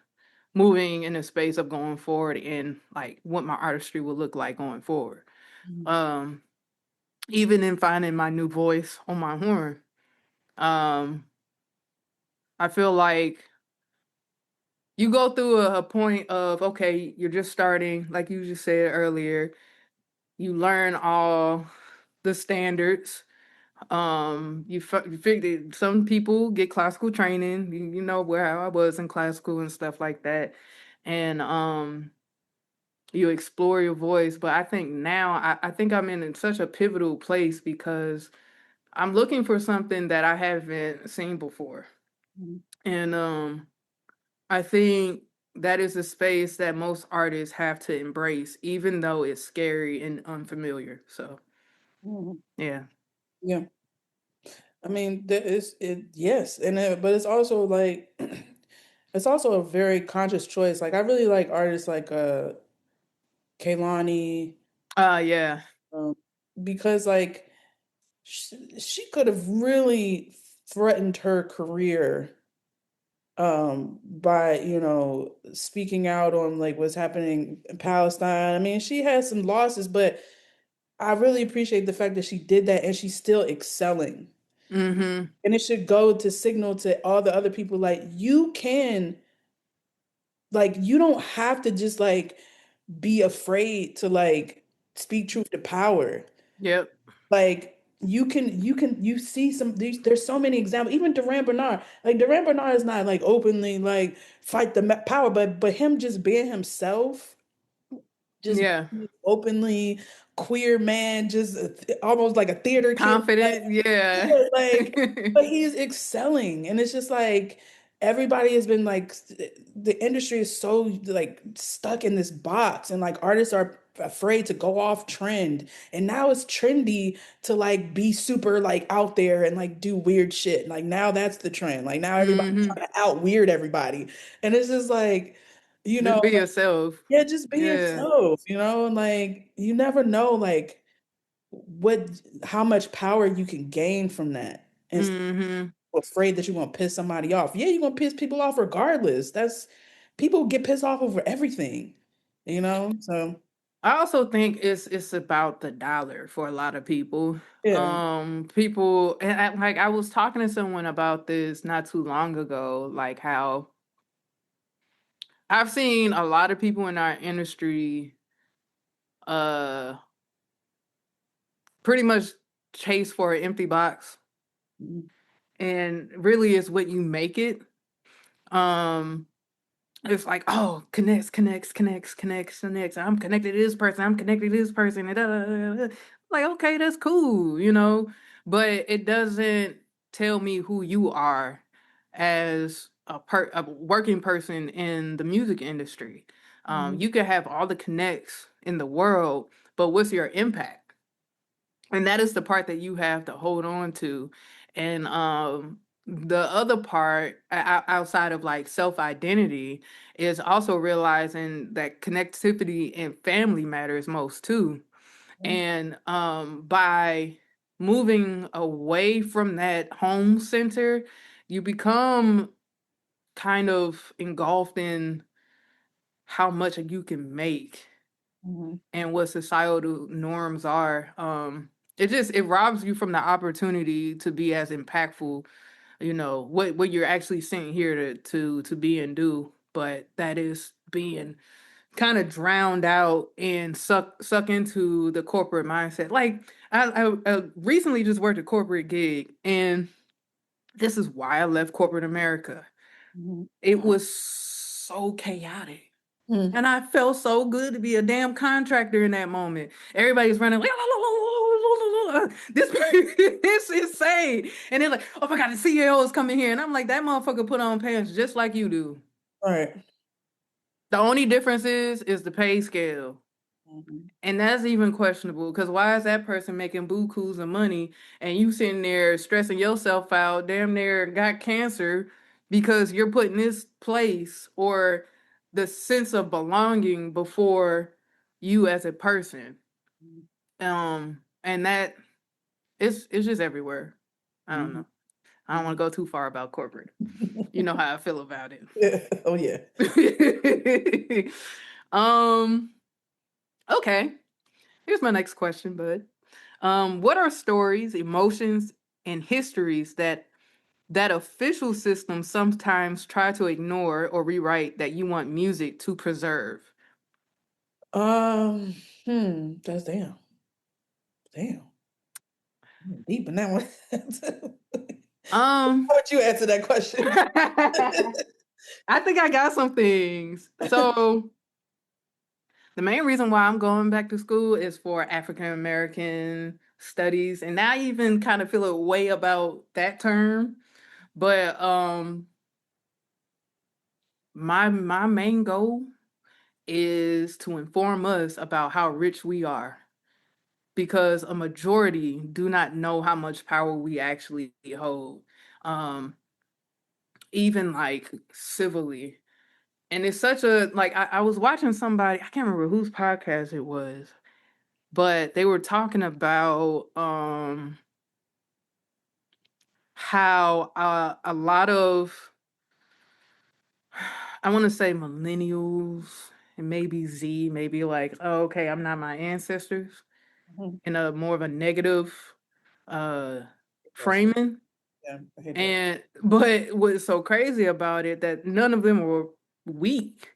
Speaker 3: moving in a space of going forward and like what my artistry will look like going forward.
Speaker 4: mhm,
Speaker 3: Um, Even in finding my new voice on my horn, um, I feel like you go through a point of okay, you're just starting, like you just said earlier. You learn all the standards. You figure some people get classical training. You know where I was in classical and stuff like that, and you explore your voice. But I think now I think I'm in such a pivotal place because I'm looking for something that I haven't seen before.
Speaker 4: mhm,
Speaker 3: And I think that is a space that most artists have to embrace, even though it's scary and unfamiliar. So
Speaker 4: mhm.
Speaker 3: yeah.
Speaker 4: Yeah. I mean, there is it, yes, and but it's also like it's also a very conscious choice. Like I really like artists like Kaylani,
Speaker 3: Yeah.
Speaker 4: um, because like she could have really threatened her career by speaking out on like what's happening in Palestine. I mean, she had some losses, but I really appreciate the fact that she did that and she's still excelling.
Speaker 3: Mm-hmm.
Speaker 4: And it should go to signal to all the other people like you can, like you don't have to just like be afraid to like speak truth to power.
Speaker 3: Yep.
Speaker 4: Like you see there's so many examples. Even Duran Bernard, like Duran Bernard is not like openly like fight the power, but him just being himself, just
Speaker 3: Yeah.
Speaker 4: openly queer man, just almost like a theater kid.
Speaker 3: Confident. Yeah.
Speaker 4: Yeah, like, but he's excelling, and it's just like everybody has been like, the industry is so like stuck in this box, and like artists are afraid to go off trend, and now it's trendy to like be super like out there and like do weird shit. Like now that's the trend. Like now everybody's
Speaker 3: Mm-hmm.
Speaker 4: trying to out weird everybody, and it's just like, you
Speaker 3: Just
Speaker 4: know,
Speaker 3: be yourself.
Speaker 4: yeah, just be
Speaker 3: Yeah.
Speaker 4: yourself, and like you never know like what how much power you can gain from that. And
Speaker 3: Mm-hmm.
Speaker 4: afraid that you're gonna piss somebody off. Yeah, you're gonna piss people off regardless. That's people get pissed off over everything, So
Speaker 3: I also think it's about the dollar for a lot of people.
Speaker 4: yeah.
Speaker 3: People and like I was talking to someone about this not too long ago, like how I've seen a lot of people in our industry uh pretty much chase for an empty box, and really is what you make it. Um it's like, oh, connects. I'm connected to this person. I'm connected to this person. And like, okay, that's cool. But it doesn't tell me who you are as a working person in the music industry.
Speaker 4: Mhm,
Speaker 3: You could have all the connects in the world, but what's your impact? And that is the part that you have to hold on to. And the other part outside of like self-identity is also realizing that connectivity and family matters most too.
Speaker 4: Mhm.
Speaker 3: And by moving away from that home center, you become kind of engulfed in how much you can make
Speaker 4: Mhm.
Speaker 3: and what societal norms are. It robs you from the opportunity to be as impactful, what you're actually sent here to be and do. But that is being kind of drowned out and suck into the corporate mindset. Like I recently just worked a corporate gig, and this is why I left corporate America.
Speaker 4: Mhm.
Speaker 3: It was so chaotic.
Speaker 4: Mhm.
Speaker 3: And I felt so good to be a damn contractor in that moment. Everybody's running, this it's insane. And they're like, oh my God, the CEO is coming here. And I'm like, that motherfucker put on pants just like you do.
Speaker 4: All right.
Speaker 3: The only difference is the pay scale.
Speaker 4: Mhm.
Speaker 3: And that's even questionable because why is that person making bukus of money and you sitting there stressing yourself out, damn near got cancer because you're putting this place or the sense of belonging before you as a person. And that it's just everywhere. I don't
Speaker 4: Mhm.
Speaker 3: know. I don't want
Speaker 4: Mhm.
Speaker 3: to go too far about corporate. You know how I feel about
Speaker 4: Yeah. Oh yeah.
Speaker 3: it. um, okay. Here's my next question, bud. What are stories, emotions, and histories that official systems sometimes try to ignore or rewrite that you want music to preserve?
Speaker 4: That's damn. Deep in that one.
Speaker 3: Um,
Speaker 4: How would you answer that question?
Speaker 3: I think I got some things. So the main reason why I'm going back to school is for African American studies, and I even kind of feel a way about that term. But my main goal is to inform us about how rich we are because a majority do not know how much power we actually hold, um, even like civilly. And it's such a like I was watching somebody, I can't remember whose podcast it was, but they were talking about how a lot of I want to say millennials and maybe Z, maybe like, oh, okay, I'm not my ancestors
Speaker 4: Mhm.
Speaker 3: in a more of a negative uh
Speaker 4: Yes.
Speaker 3: framing.
Speaker 4: Yeah, I hate that.
Speaker 3: And but what's so crazy about it that none of them were weak.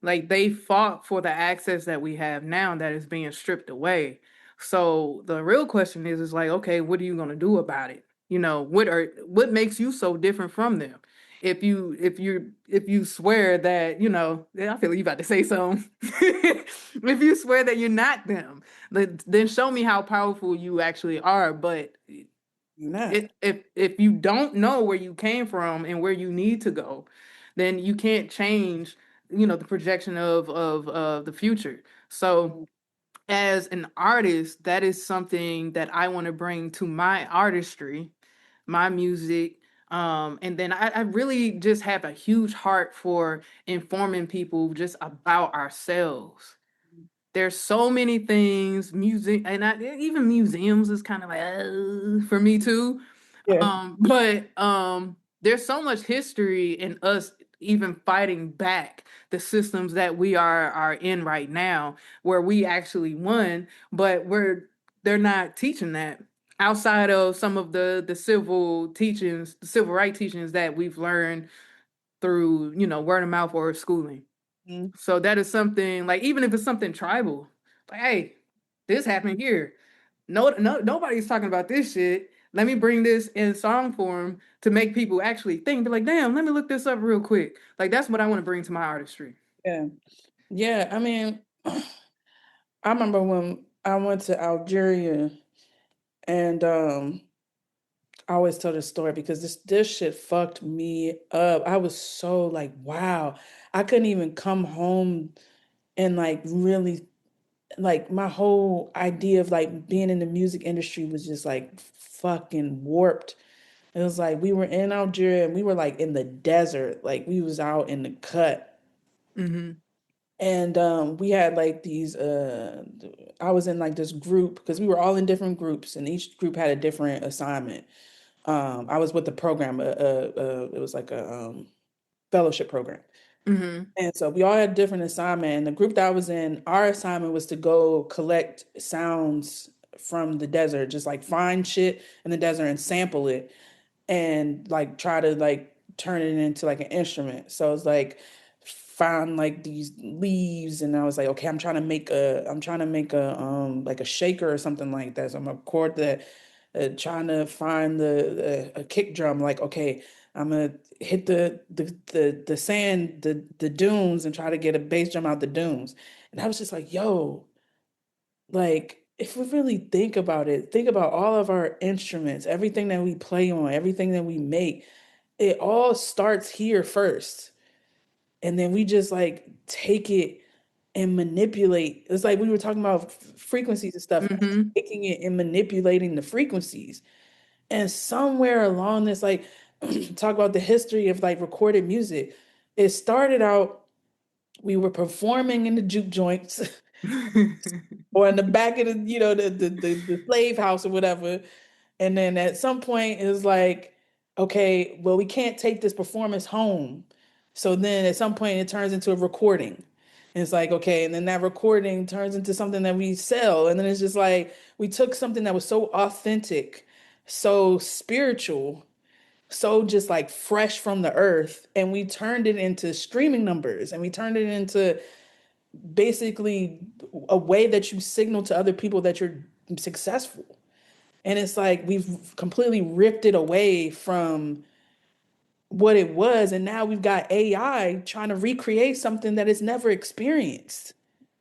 Speaker 3: Like they fought for the access that we have now that is being stripped away. So the real question is like, okay, what are you gonna do about it? What makes you so different from them? If you swear that, yeah, I feel like you about to say something. If you swear that you're not them, then show me how powerful you actually are. But
Speaker 4: You're not.
Speaker 3: if you don't know where you came from and where you need to go, then you can't change, the projection of the future. So as an artist, that is something that I want to bring to my artistry, my music. And then I really just have a huge heart for informing people just about ourselves. There's so many things, music, and even museums is kind of like for me too.
Speaker 4: Yeah.
Speaker 3: But there's so much history in us even fighting back the systems that we are in right now, where we actually won, but they're not teaching that outside of some of the civil teachings, the civil rights teachings that we've learned through word of mouth or schooling.
Speaker 4: Mhm.
Speaker 3: So that is something like even if it's something tribal, like hey, this happened here. No, nobody's talking about this shit. Let me bring this in song form to make people actually think. Be like, damn, let me look this up real quick. Like that's what I want to bring to my artistry.
Speaker 4: Yeah. Yeah. I mean, I remember when I went to Algeria and I always tell this story because this shit fucked me up. I was so like, wow. I couldn't even come home and like really like my whole idea of like being in the music industry was just like fucking warped. It was like we were in Algeria and we were like in the desert, like we was out in the cut.
Speaker 3: Mm-hmm.
Speaker 4: And we had like these I was in like this group because we were all in different groups and each group had a different assignment. I was with the program, it was like a fellowship program.
Speaker 3: Mm-hmm.
Speaker 4: And so we all had different assignment. And the group that I was in, our assignment was to go collect sounds from the desert, just like find shit in the desert and sample it and like try to like turn it into like an instrument. So it's like found like these leaves and I was like, okay, I'm trying to make a like a shaker or something like that. So I'm gonna record that, trying to find a kick drum, like, okay, I'm gonna hit the sand, the dunes and try to get a bass drum out the dunes. And I was just like, yo, like, if we really think about it, think about all of our instruments, everything that we play on, everything that we make, it all starts here first. And then we just like take it and manipulate. It's like we were talking about frequencies and stuff,
Speaker 3: Mm-hmm.
Speaker 4: taking it and manipulating the frequencies. And somewhere along this, like, talk about the history of like recorded music. It started out, we were performing in the juke joints or in the back of the, the slave house or whatever. And then at some point it was like, okay, well, we can't take this performance home. So then at some point it turns into a recording. And it's like, okay, and then that recording turns into something that we sell. And then it's just like we took something that was so authentic, so spiritual, so just like fresh from the earth, and we turned it into streaming numbers and we turned it into basically a way that you signal to other people that you're successful. And it's like we've completely ripped it away from what it was. And now we've got AI trying to recreate something that it's never experienced.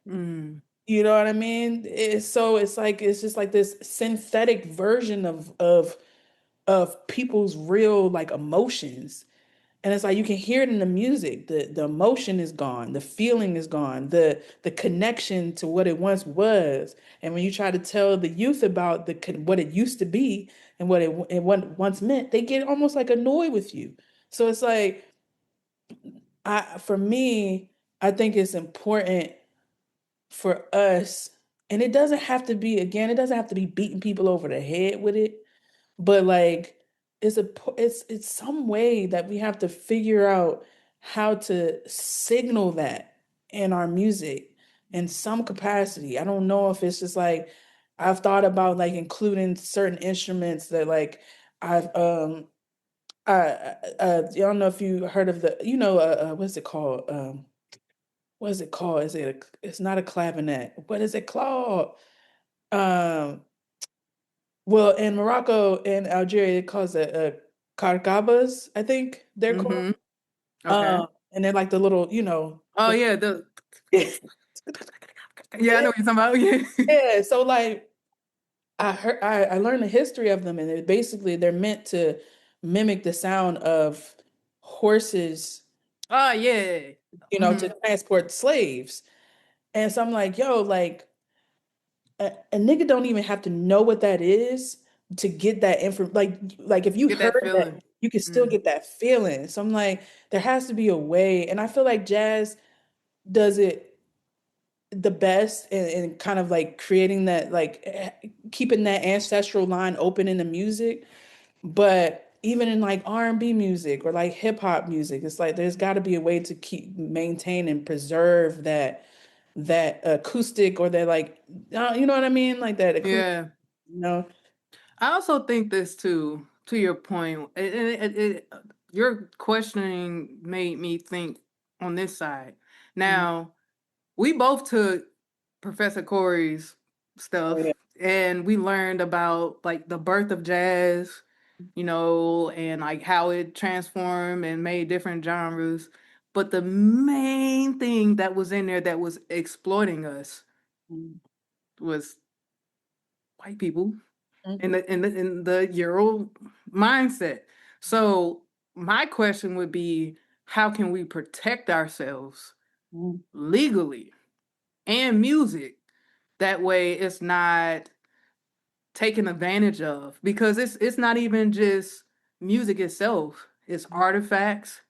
Speaker 3: Mm.
Speaker 4: You know what I mean? It's like it's just like this synthetic version of people's real like emotions. And it's like you can hear it in the music. The emotion is gone, the feeling is gone, the connection to what it once was. And when you try to tell the youth about what it used to be and what once meant, they get almost like annoyed with you. So it's like for me, I think it's important for us, and it doesn't have to be, again, it doesn't have to be beating people over the head with it, but like it's some way that we have to figure out how to signal that in our music in some capacity. I don't know if it's just like I've thought about like including certain instruments that like I've I don't know if you heard of the, what's it called? What is it called? It's not a clavinet. What is it called? Um, well, in Morocco and Algeria, it calls it kargabas, I think they're called.
Speaker 3: Mm-hmm. Okay.
Speaker 4: And they're like the little,
Speaker 3: Oh
Speaker 4: the
Speaker 3: yeah, yeah, I know what you're talking about. Yeah.
Speaker 4: yeah. So like I learned the history of them, and they're meant to mimic the sound of horses,
Speaker 3: Oh yeah.
Speaker 4: to
Speaker 3: Mm-hmm.
Speaker 4: transport slaves. And so I'm like, yo, like a nigga don't even have to know what that is to get that info. Like if you
Speaker 3: Get that
Speaker 4: heard that,
Speaker 3: feeling.
Speaker 4: you can still
Speaker 3: Mm.
Speaker 4: get that feeling. So I'm like, there has to be a way, and I feel like jazz does it the best in kind of like creating that, like keeping that ancestral line open in the music. But even in like R&B music or like hip hop music, it's like there's got to be a way to keep maintain and preserve that acoustic or that like you know what I mean, like that acoustic,
Speaker 3: Yeah.
Speaker 4: you know.
Speaker 3: I also think this too, to your point, your questioning made me think on this side.
Speaker 4: Mhm.
Speaker 3: Now, we both took Professor Corey's
Speaker 4: Oh yeah.
Speaker 3: stuff and we learned about like the birth of jazz, and like how it transformed and made different genres. But the main thing that was in there that was exploiting us
Speaker 4: Mhm.
Speaker 3: was white people in
Speaker 4: Mhm.
Speaker 3: the Euro mindset. So my question would be, how can we protect ourselves
Speaker 4: Mhm.
Speaker 3: legally and music? That way it's not taken advantage of, because it's not even just music itself. It's artifacts.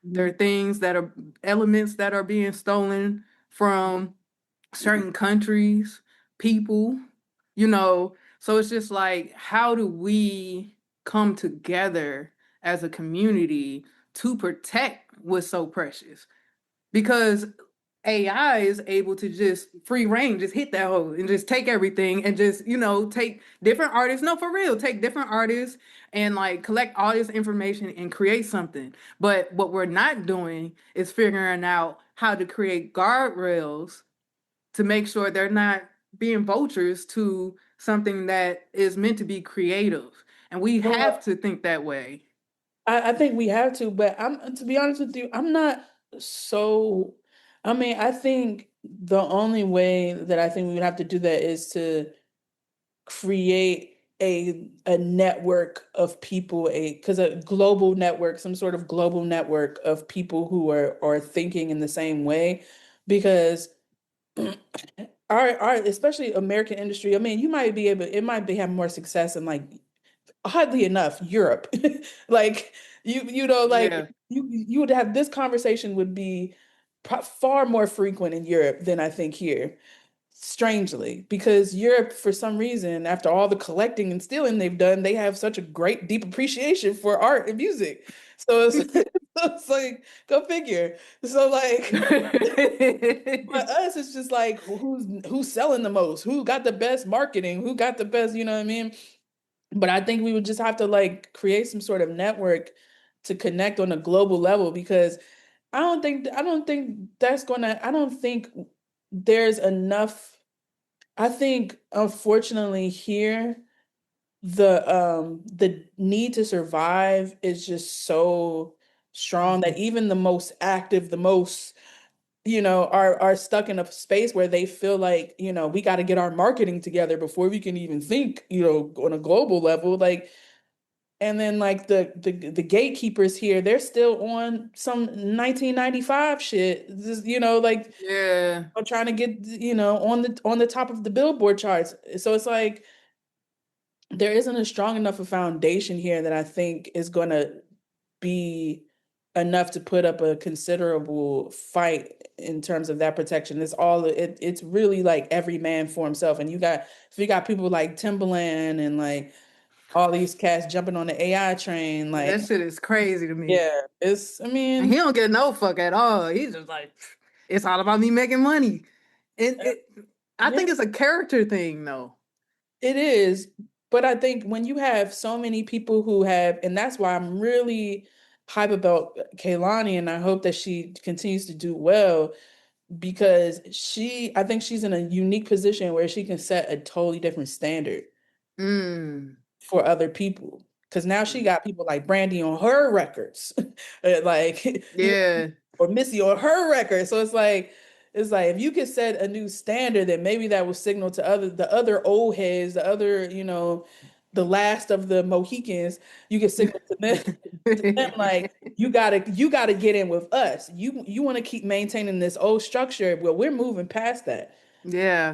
Speaker 3: There are
Speaker 4: Mhm.
Speaker 3: things that are elements that are being stolen from certain countries, people, you know. So it's just like, how do we come together as a community to protect what's so precious? Because AI is able to just free reign, just hit that hole and just take everything and just, take different artists. No, for real, take different artists and like collect all this information and create something. But what we're not doing is figuring out how to create guardrails to make sure they're not being vultures to something that is meant to be creative. And we have
Speaker 4: Well,
Speaker 3: to think that way.
Speaker 4: I think we have to, but to be honest with you, I'm not so. I mean, I think the only way that I think we would have to do that is to create a network of people, because a global network, some sort of global network of people who are thinking in the same way, because our especially American industry. I mean, you might be able, it might be having more success in like oddly enough, Europe. Like like
Speaker 3: Yeah.
Speaker 4: you would have this conversation would be far more frequent in Europe than I think here. Strangely, because Europe, for some reason, after all the collecting and stealing they've done, they have such a great deep appreciation for art and music. So it's, it's like, go figure. So like, but us, it's just like who's selling the most, who got the best marketing, who got the best, you know what I mean? But I think we would just have to like create some sort of network to connect on a global level, because I don't think there's enough. I think unfortunately here the need to survive is just so strong that even the most active, the most, are stuck in a space where they feel like, we got to get our marketing together before we can even think, on a global level. Like, and then like the gatekeepers here, they're still on some 1995 shit. Just, like
Speaker 3: Yeah.
Speaker 4: trying to get, on the top of the Billboard charts. So it's like there isn't a strong enough a foundation here that I think is going to be enough to put up a considerable fight in terms of that protection. It's really like every man for himself. And if you got people like Timbaland and like all these cats jumping on the AI train,
Speaker 3: Yeah,
Speaker 4: like,
Speaker 3: that shit is crazy to me.
Speaker 4: yeah, I
Speaker 3: And he
Speaker 4: mean,
Speaker 3: don't get no fuck at all. He's just like, it's all about me making money. And I
Speaker 4: yeah,
Speaker 3: think it's a character thing though.
Speaker 4: it is. But I think when you have so many people who have, and that's why I'm really hype about Kaylani, and I hope that she continues to do well, because I think she's in a unique position where she can set a totally different standard
Speaker 3: Mm.
Speaker 4: for other people. Because now she got people like Brandy on her records, like
Speaker 3: Yeah.
Speaker 4: or Missy on her record. So it's like if you could set a new standard, then maybe that will signal to the other old heads, the other, the last of the Mohicans, you can signal to them like you gotta get in with us. You want to keep maintaining this old structure. Well, we're moving past that.
Speaker 3: Yeah.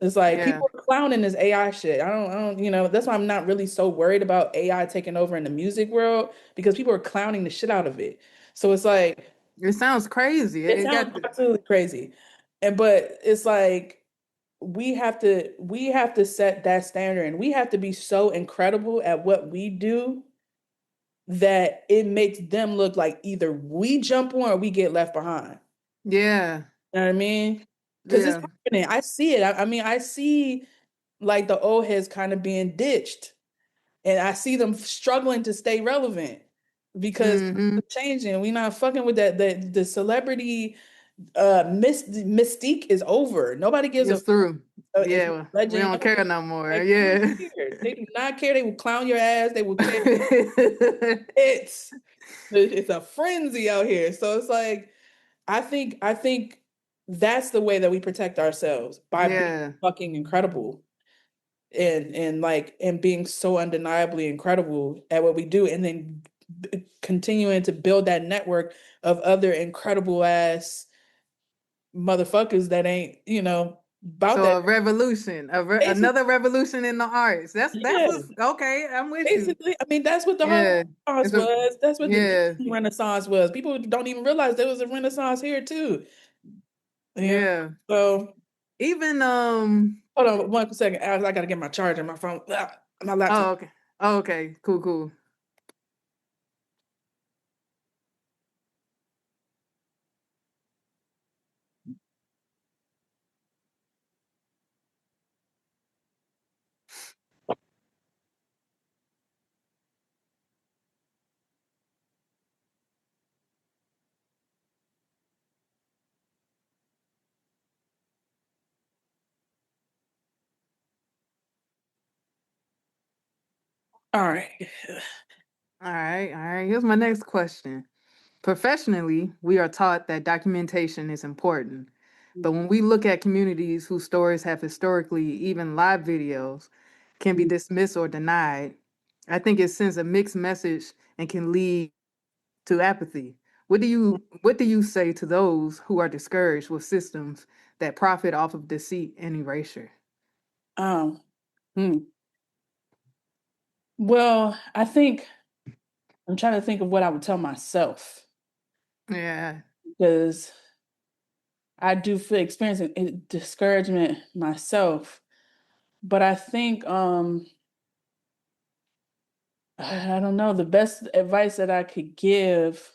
Speaker 4: It's like
Speaker 3: Yeah.
Speaker 4: people are clowning this AI shit. I don't, that's why I'm not really so worried about AI taking over in the music world, because people are clowning the shit out of it. So it's like
Speaker 3: It sounds crazy.
Speaker 4: it
Speaker 3: It
Speaker 4: sounds
Speaker 3: got the,
Speaker 4: absolutely crazy. But it's like we have to set that standard, and we have to be so incredible at what we do that it makes them look like either we jump on or we get left behind.
Speaker 3: yeah.
Speaker 4: You know what I mean? Because it's
Speaker 3: Yeah.
Speaker 4: happening. I see it. I mean, I see like the old heads kind of being ditched, and I see them struggling to stay relevant because
Speaker 3: Hmm.
Speaker 4: it's changing. We not fucking with that. The celebrity mystique is over. Nobody gives a
Speaker 3: It's through.
Speaker 4: if you're
Speaker 3: Yeah.
Speaker 4: a
Speaker 3: We
Speaker 4: legend.
Speaker 3: don't care no more.
Speaker 4: Like, they don't
Speaker 3: Yeah.
Speaker 4: care. They do not care. They will clown your ass. They will care. It's it's a frenzy out here. So it's like I think that's the way that we protect ourselves, by being
Speaker 3: Yeah.
Speaker 4: fucking incredible, and being so undeniably incredible at what we do, and then continuing to build that network of other incredible ass motherfuckers that ain't, about
Speaker 3: So
Speaker 4: that.
Speaker 3: a revolution,
Speaker 4: Basically,
Speaker 3: another revolution in the arts. That's
Speaker 4: yeah.
Speaker 3: what's okay. I'm with you.
Speaker 4: Basically, I mean, that's what the Harlem
Speaker 3: Yeah,
Speaker 4: Renaissance
Speaker 3: it's a
Speaker 4: was. That's what the
Speaker 3: yeah,
Speaker 4: Disney Renaissance was. People don't even realize there was a Renaissance here too. Yeah.
Speaker 3: Yeah.
Speaker 4: So
Speaker 3: Even
Speaker 4: hold on 1 second. I gotta get my charger, my phone, my laptop.
Speaker 3: oh okay. Oh, okay. Cool, cool.
Speaker 4: All right.
Speaker 3: All right, all right. Here's my next question. Professionally, we are taught that documentation is important. But when we look at communities whose stories have historically, even live videos, can be dismissed or denied, I think it sends a mixed message and can lead to apathy. What do you say to those who are discouraged with systems that profit off of deceit and erasure?
Speaker 4: Um, hmm. Well, I think I'm trying to think of what I would tell myself
Speaker 3: Yeah.
Speaker 4: because I do feel experiencing discouragement myself. But I think I don't know, the best advice that I could give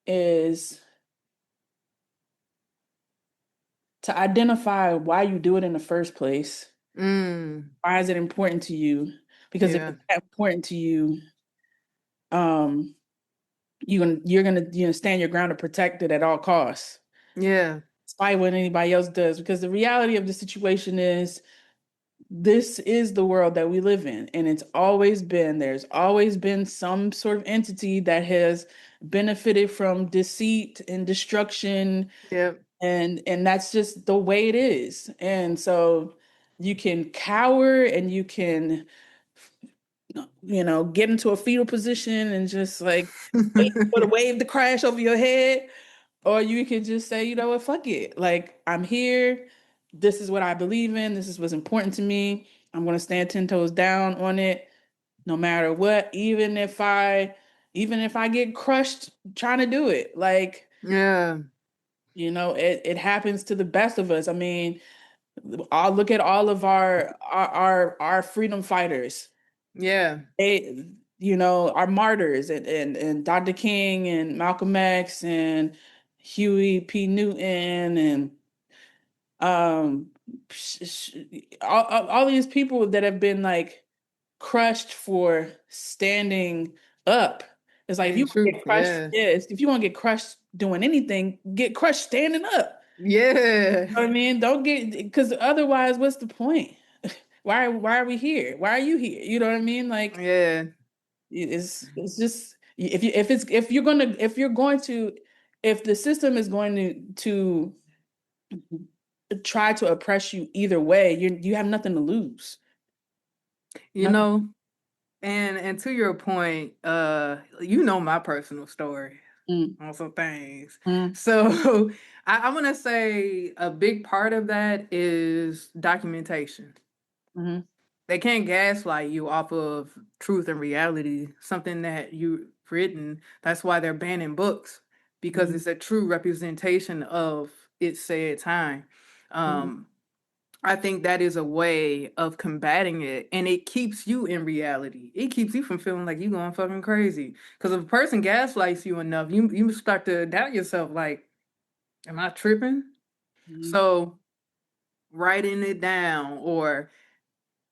Speaker 4: is to identify why you do it in the first place.
Speaker 3: Mm.
Speaker 4: Why is it important to you? Because if
Speaker 3: Yeah.
Speaker 4: it's that important to you, um, you're gonna stand your ground to protect it at all costs,
Speaker 3: Yeah.
Speaker 4: despite what anybody else does. Because the reality of the situation is this is the world that we live in, and it's always been, there's always been some sort of entity that has benefited from deceit and destruction,
Speaker 3: Yep.
Speaker 4: and that's just the way it is. And so you can cower and you can get into a fetal position and just like wait for the wave to crash over your head, or you can just say, you know what, fuck it. Like, I'm here. This is what I believe in. This is what's important to me. I'm going to stand 10 toes down on it no matter what, even if I get crushed trying to do it. Like,
Speaker 3: Yeah.
Speaker 4: it happens to the best of us. I mean, I'll look at all of our freedom fighters.
Speaker 3: Yeah.
Speaker 4: They, are martyrs, and Dr. King and Malcolm X and Huey P. Newton and um sh- sh- all these people that have been like crushed for standing up. It's like if
Speaker 3: In
Speaker 4: you want to
Speaker 3: truth,
Speaker 4: get crushed,
Speaker 3: yeah.
Speaker 4: yes, if you want to get crushed doing anything, get crushed standing up.
Speaker 3: Yeah.
Speaker 4: I mean, don't get, because otherwise, what's the point? Why are we here? Why are you here? You know what I mean? Like,
Speaker 3: Yeah.
Speaker 4: it's just, if the system is going to try to oppress you either way, you have nothing to lose.
Speaker 3: You
Speaker 4: Nothing.
Speaker 3: know, and to your point, you know my personal story
Speaker 4: Mm,
Speaker 3: on some things.
Speaker 4: mm,
Speaker 3: So I want to say a big part of that is documentation.
Speaker 4: mhm,
Speaker 3: They can't gaslight you off of truth and reality, something that you've written. That's why they're banning books, because
Speaker 4: mhm,
Speaker 3: it's a true representation of its said time.
Speaker 4: mhm,
Speaker 3: Um, I think that is a way of combating it, and it keeps you in reality. It keeps you from feeling like you going fucking crazy. Because if a person gaslights you enough, you start to doubt yourself. Like, am I tripping?
Speaker 4: mhm,
Speaker 3: So writing it down or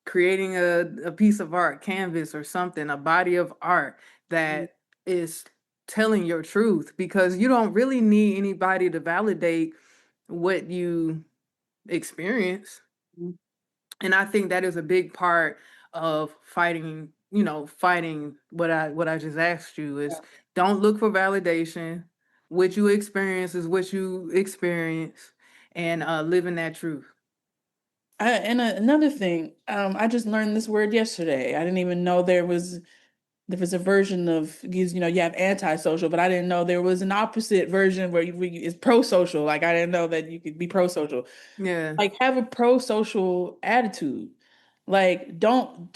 Speaker 3: creating a piece of art, canvas or something, a body of art
Speaker 4: mhm,
Speaker 3: that is telling your truth, because you don't really need anybody to validate what you experience.
Speaker 4: mhm.
Speaker 3: And I think that is a big part of fighting, fighting what I just asked you is don't look for validation. What you experience is what you experience, and living that truth.
Speaker 4: Another thing, I just learned this word yesterday. I didn't even know there was a version of, you have antisocial, but I didn't know there was an opposite version where it's pro-social. Like, I didn't know that you could be pro-social.
Speaker 3: Yeah.
Speaker 4: Like, have a pro-social attitude. Like, don't.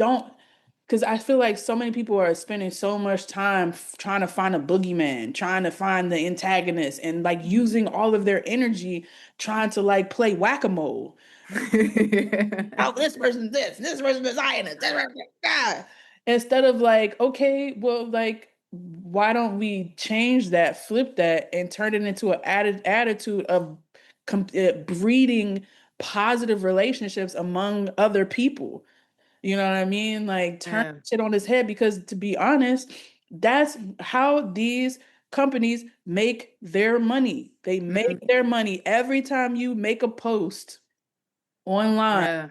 Speaker 4: because I feel like so many people are spending so much time trying to find a boogeyman, trying to find the antagonist, and like using all of their energy trying to like play whack-a-mole. Oh, this person's a Zionist, this person, ah. Instead of like, okay, well, like, why don't we change that, flip that, and turn it into an added attitude of breeding positive relationships among other people? You know what I mean? Like, turn
Speaker 3: Yeah.
Speaker 4: shit on his head because, to be honest, that's how these companies make their money. They make
Speaker 3: Mm,
Speaker 4: their money every time you make a post online,
Speaker 3: yeah.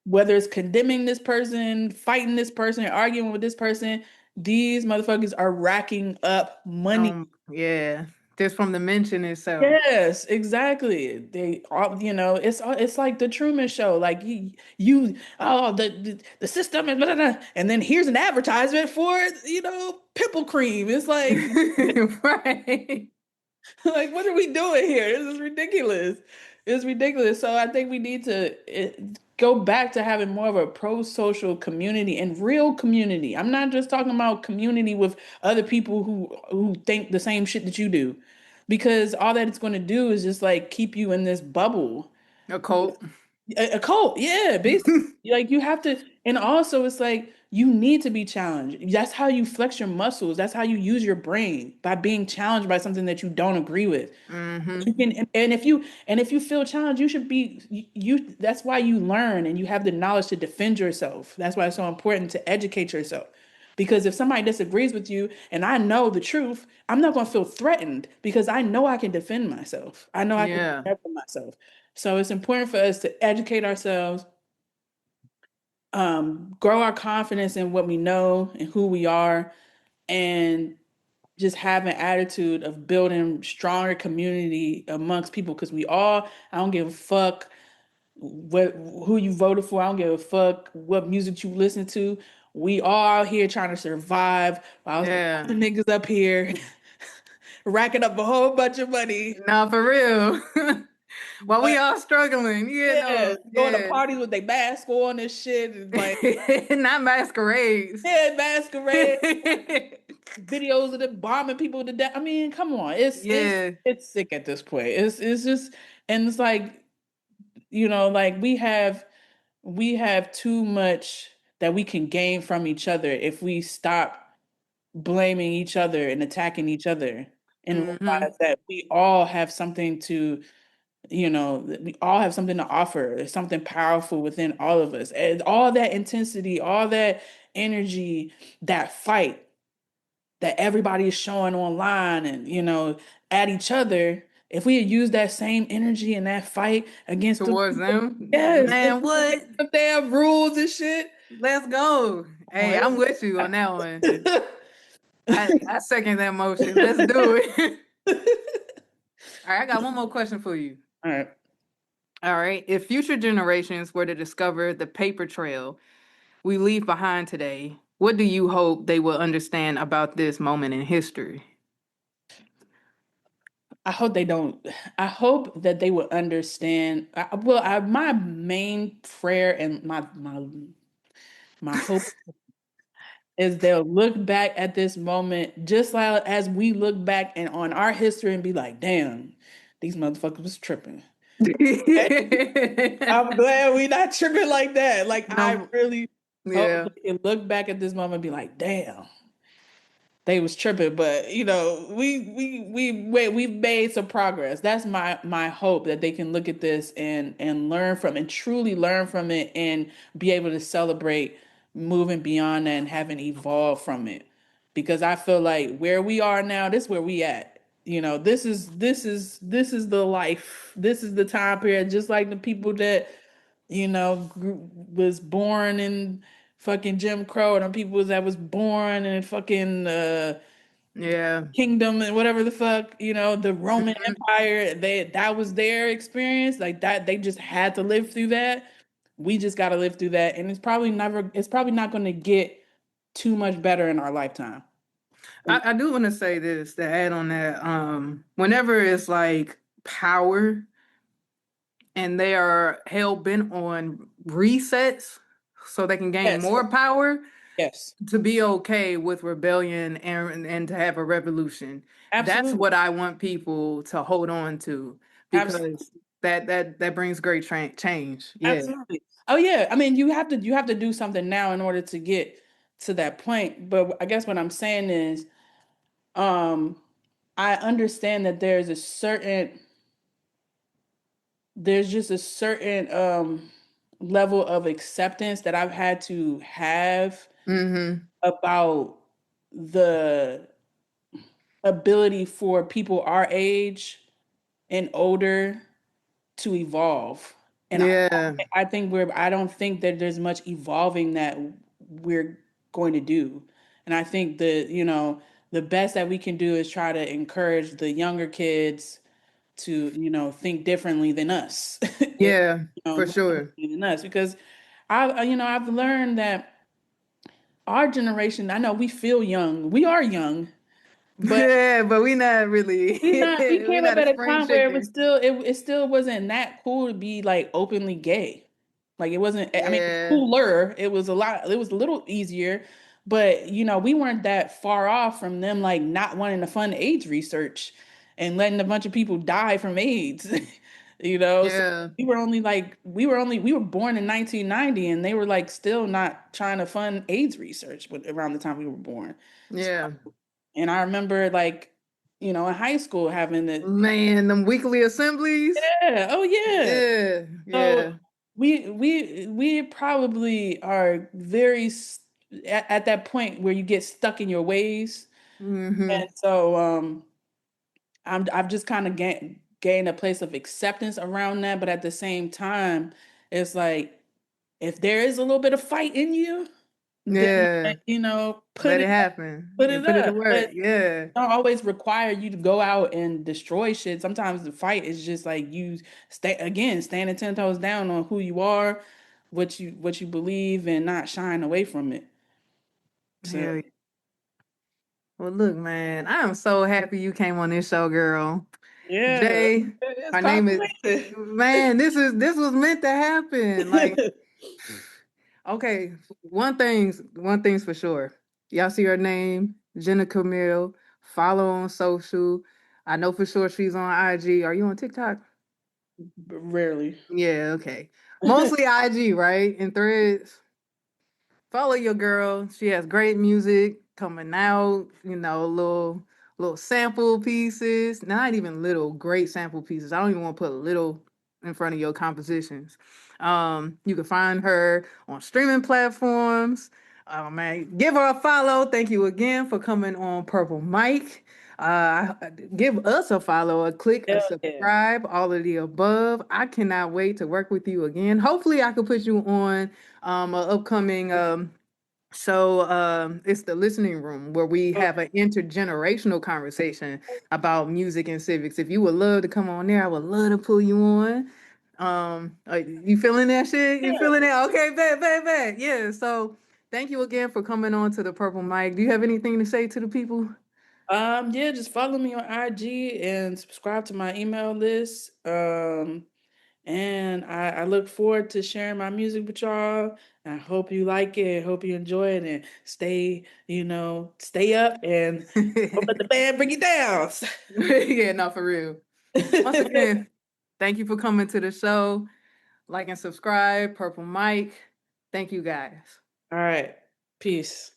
Speaker 4: whether it's condemning this person, fighting this person, arguing with this person, these motherfuckers are racking up money.
Speaker 3: Yeah. Just from the mention itself.
Speaker 4: Yes, exactly. They all, it's like the Truman Show. Like the system and blah, blah, blah. And then here's an advertisement for, pimple cream. It's like,
Speaker 3: Right.
Speaker 4: like, what are we doing here? This is ridiculous. It's ridiculous. So I think we need to go back to having more of a pro-social community and real community. I'm not just talking about community with other people who think the same shit that you do, because all that it's going to do is just like keep you in this bubble.
Speaker 3: A cult.
Speaker 4: A cult, yeah, basically. Like you have to, and also it's like you need to be challenged. That's how you flex your muscles. That's how you use your brain, by being challenged by something that you don't agree with.
Speaker 3: Hmm.
Speaker 4: You can, and if you feel challenged, you should be you. That's why you learn and you have the knowledge to defend yourself. That's why it's so important to educate yourself. Because if somebody disagrees with you and I know the truth, I'm not going to feel threatened because I know I can defend myself. I know I can
Speaker 3: Yeah.
Speaker 4: stand for myself. So it's important for us to educate ourselves, grow our confidence in what we know and who we are, and just have an attitude of building stronger community amongst people, because I don't give a fuck who you voted for. I don't give a fuck what music you listen to. We all out here trying to survive while
Speaker 3: Yeah.
Speaker 4: the niggas up here racking up a whole bunch of money.
Speaker 3: No, for real. While we
Speaker 4: But
Speaker 3: all struggling,
Speaker 4: yeah, going to
Speaker 3: yeah.
Speaker 4: parties with their mask on and shit, and like,
Speaker 3: Not masquerades.
Speaker 4: yeah, masquerade videos of them bombing people to death. I mean, come on, it's
Speaker 3: Yeah,
Speaker 4: it's sick at this point. It's just, and it's like, like we have too much that we can gain from each other if we stop blaming each other and attacking each other, and
Speaker 3: hmm,
Speaker 4: realize that we all have something to, we all have something to offer. There's something powerful within all of us, and all that intensity, all that energy, that fight that everybody is showing online and, at each other. If we had used that same energy in that fight against the
Speaker 3: towards
Speaker 4: people,
Speaker 3: them.
Speaker 4: yes,
Speaker 3: Man, what?
Speaker 4: if they have rules and shit.
Speaker 3: Let's go. Hey, I'm with you on that one. I second that motion. Let's do it. All right, I got one more question for you.
Speaker 4: All right.
Speaker 3: All right. If future generations were to discover the paper trail we leave behind today, what do you hope they will understand about this moment in history?
Speaker 4: I hope they don't. I hope that they would understand. My main prayer and my hope is they'll look back at this moment just like as we look back and on our history and be like, "Damn, these motherfuckers was tripping." I'm glad we not tripping like that. Like, I
Speaker 3: No,
Speaker 4: really hope
Speaker 3: yeah,
Speaker 4: they can look back at this moment and be like, "Damn, they was tripping," but we've made some progress. That's my hope, that they can look at this and learn from, and truly learn from it, and be able to celebrate moving beyond that and having evolved from it. Because I feel like where we are now, this is where we at. This is the life. This is the time period. Just like the people that was born in fucking Jim Crow, and the people that was born in fucking
Speaker 3: yeah.
Speaker 4: kingdom and whatever the fuck, the Roman
Speaker 3: Mhm.
Speaker 4: Empire, that was their experience. Like that, they just had to live through that. We just got to live through that, and it's probably not going to get too much better in our lifetime.
Speaker 3: I do want to say this to add on that. Whenever it's like power and they are hell bent on resets so they can gain
Speaker 4: Yes,
Speaker 3: more power,
Speaker 4: Yes,
Speaker 3: to be okay with rebellion and to have a revolution. That's
Speaker 4: absolutely,
Speaker 3: what I want people to hold on to,
Speaker 4: absolutely,
Speaker 3: because that brings great change. Yeah.
Speaker 4: absolutely. Oh yeah, I mean, you have to do something now in order to get to that point. But I guess what I'm saying is, um, I understand that there's just a certain level of acceptance that I've had to have
Speaker 3: Mm-hmm.
Speaker 4: about the ability for people our age and older to evolve. And
Speaker 3: Yeah.
Speaker 4: I think I don't think that there's much evolving that we're going to do. And I think that, the best that we can do is try to encourage the younger kids to, think differently than us.
Speaker 3: Yeah, for
Speaker 4: Look
Speaker 3: sure.
Speaker 4: differently than us. Because I've learned that our generation, I know we feel young. We are young, but
Speaker 3: Yeah, but we not really
Speaker 4: we
Speaker 3: we
Speaker 4: came up
Speaker 3: not a
Speaker 4: at a
Speaker 3: spring
Speaker 4: time where
Speaker 3: chicken.
Speaker 4: it still wasn't that cool to be like openly gay. Like it wasn't, I mean, it was
Speaker 3: Yeah.
Speaker 4: cooler. It was a little easier, but we weren't that far off from them like not wanting to fund AIDS research and letting a bunch of people die from AIDS. So
Speaker 3: Yeah.
Speaker 4: we were born in 1990 and they were like still not trying to fund AIDS research around the time we were born.
Speaker 3: Yeah.
Speaker 4: And I remember like, in high school having the
Speaker 3: Man, them weekly assemblies.
Speaker 4: yeah, oh yeah.
Speaker 3: Yeah.
Speaker 4: So
Speaker 3: Yeah.
Speaker 4: we probably are at that point where you get stuck in your ways.
Speaker 3: Mm-hmm.
Speaker 4: And so I've just kind of gained a place of acceptance around that, but at the same time, it's like if there is a little bit of fight in you, then
Speaker 3: Yeah.
Speaker 4: put
Speaker 3: Let
Speaker 4: it
Speaker 3: it happen.
Speaker 4: put
Speaker 3: Yeah,
Speaker 4: it
Speaker 3: put it to
Speaker 4: up.
Speaker 3: work.
Speaker 4: But
Speaker 3: Yeah.
Speaker 4: don't always require you to go out and destroy shit. Sometimes the fight is just like you standing 10 toes down on who you are, what you believe, and not shying away from it. So
Speaker 3: Hell yeah. Well, look, man, I am so happy you came on this show, girl.
Speaker 4: yeah,
Speaker 3: Jay,
Speaker 4: it's
Speaker 3: her name is,
Speaker 4: confirmation.
Speaker 3: man, this was meant to happen. Like, okay, one thing's for sure. Y'all see her name, Jenna Camille. Follow on social. I know for sure she's on IG. Are you on TikTok?
Speaker 4: Rarely.
Speaker 3: Yeah, okay. Mostly IG, right? And Threads. Follow your girl. She has great music coming out, little sample pieces. Not even little, great sample pieces. I don't even want to put little in front of your compositions. You can find her on streaming platforms. Man, give her a follow. Thank you again for coming on Purple Mic. Give us a follow, a click, a
Speaker 4: Hell yeah.
Speaker 3: subscribe, all of the above. I cannot wait to work with you again. Hopefully, I could put you on an upcoming show. It's the listening room where we have an intergenerational conversation about music and civics. If you would love to come on there, I would love to pull you on. You feeling that shit? You feeling that? Okay, bet. Yeah. So thank you again for coming on to the Purple Mic. Do you have anything to say to the people?
Speaker 4: Yeah, just follow me on IG and subscribe to my email list. And I look forward to sharing my music with y'all. I hope you like it. Hope you enjoy it and stay up and don't let the band bring you down.
Speaker 3: Yeah, no, for real. Once again, thank you for coming to the show. Like and subscribe, Purple Mic. Thank you guys.
Speaker 4: All right. Peace.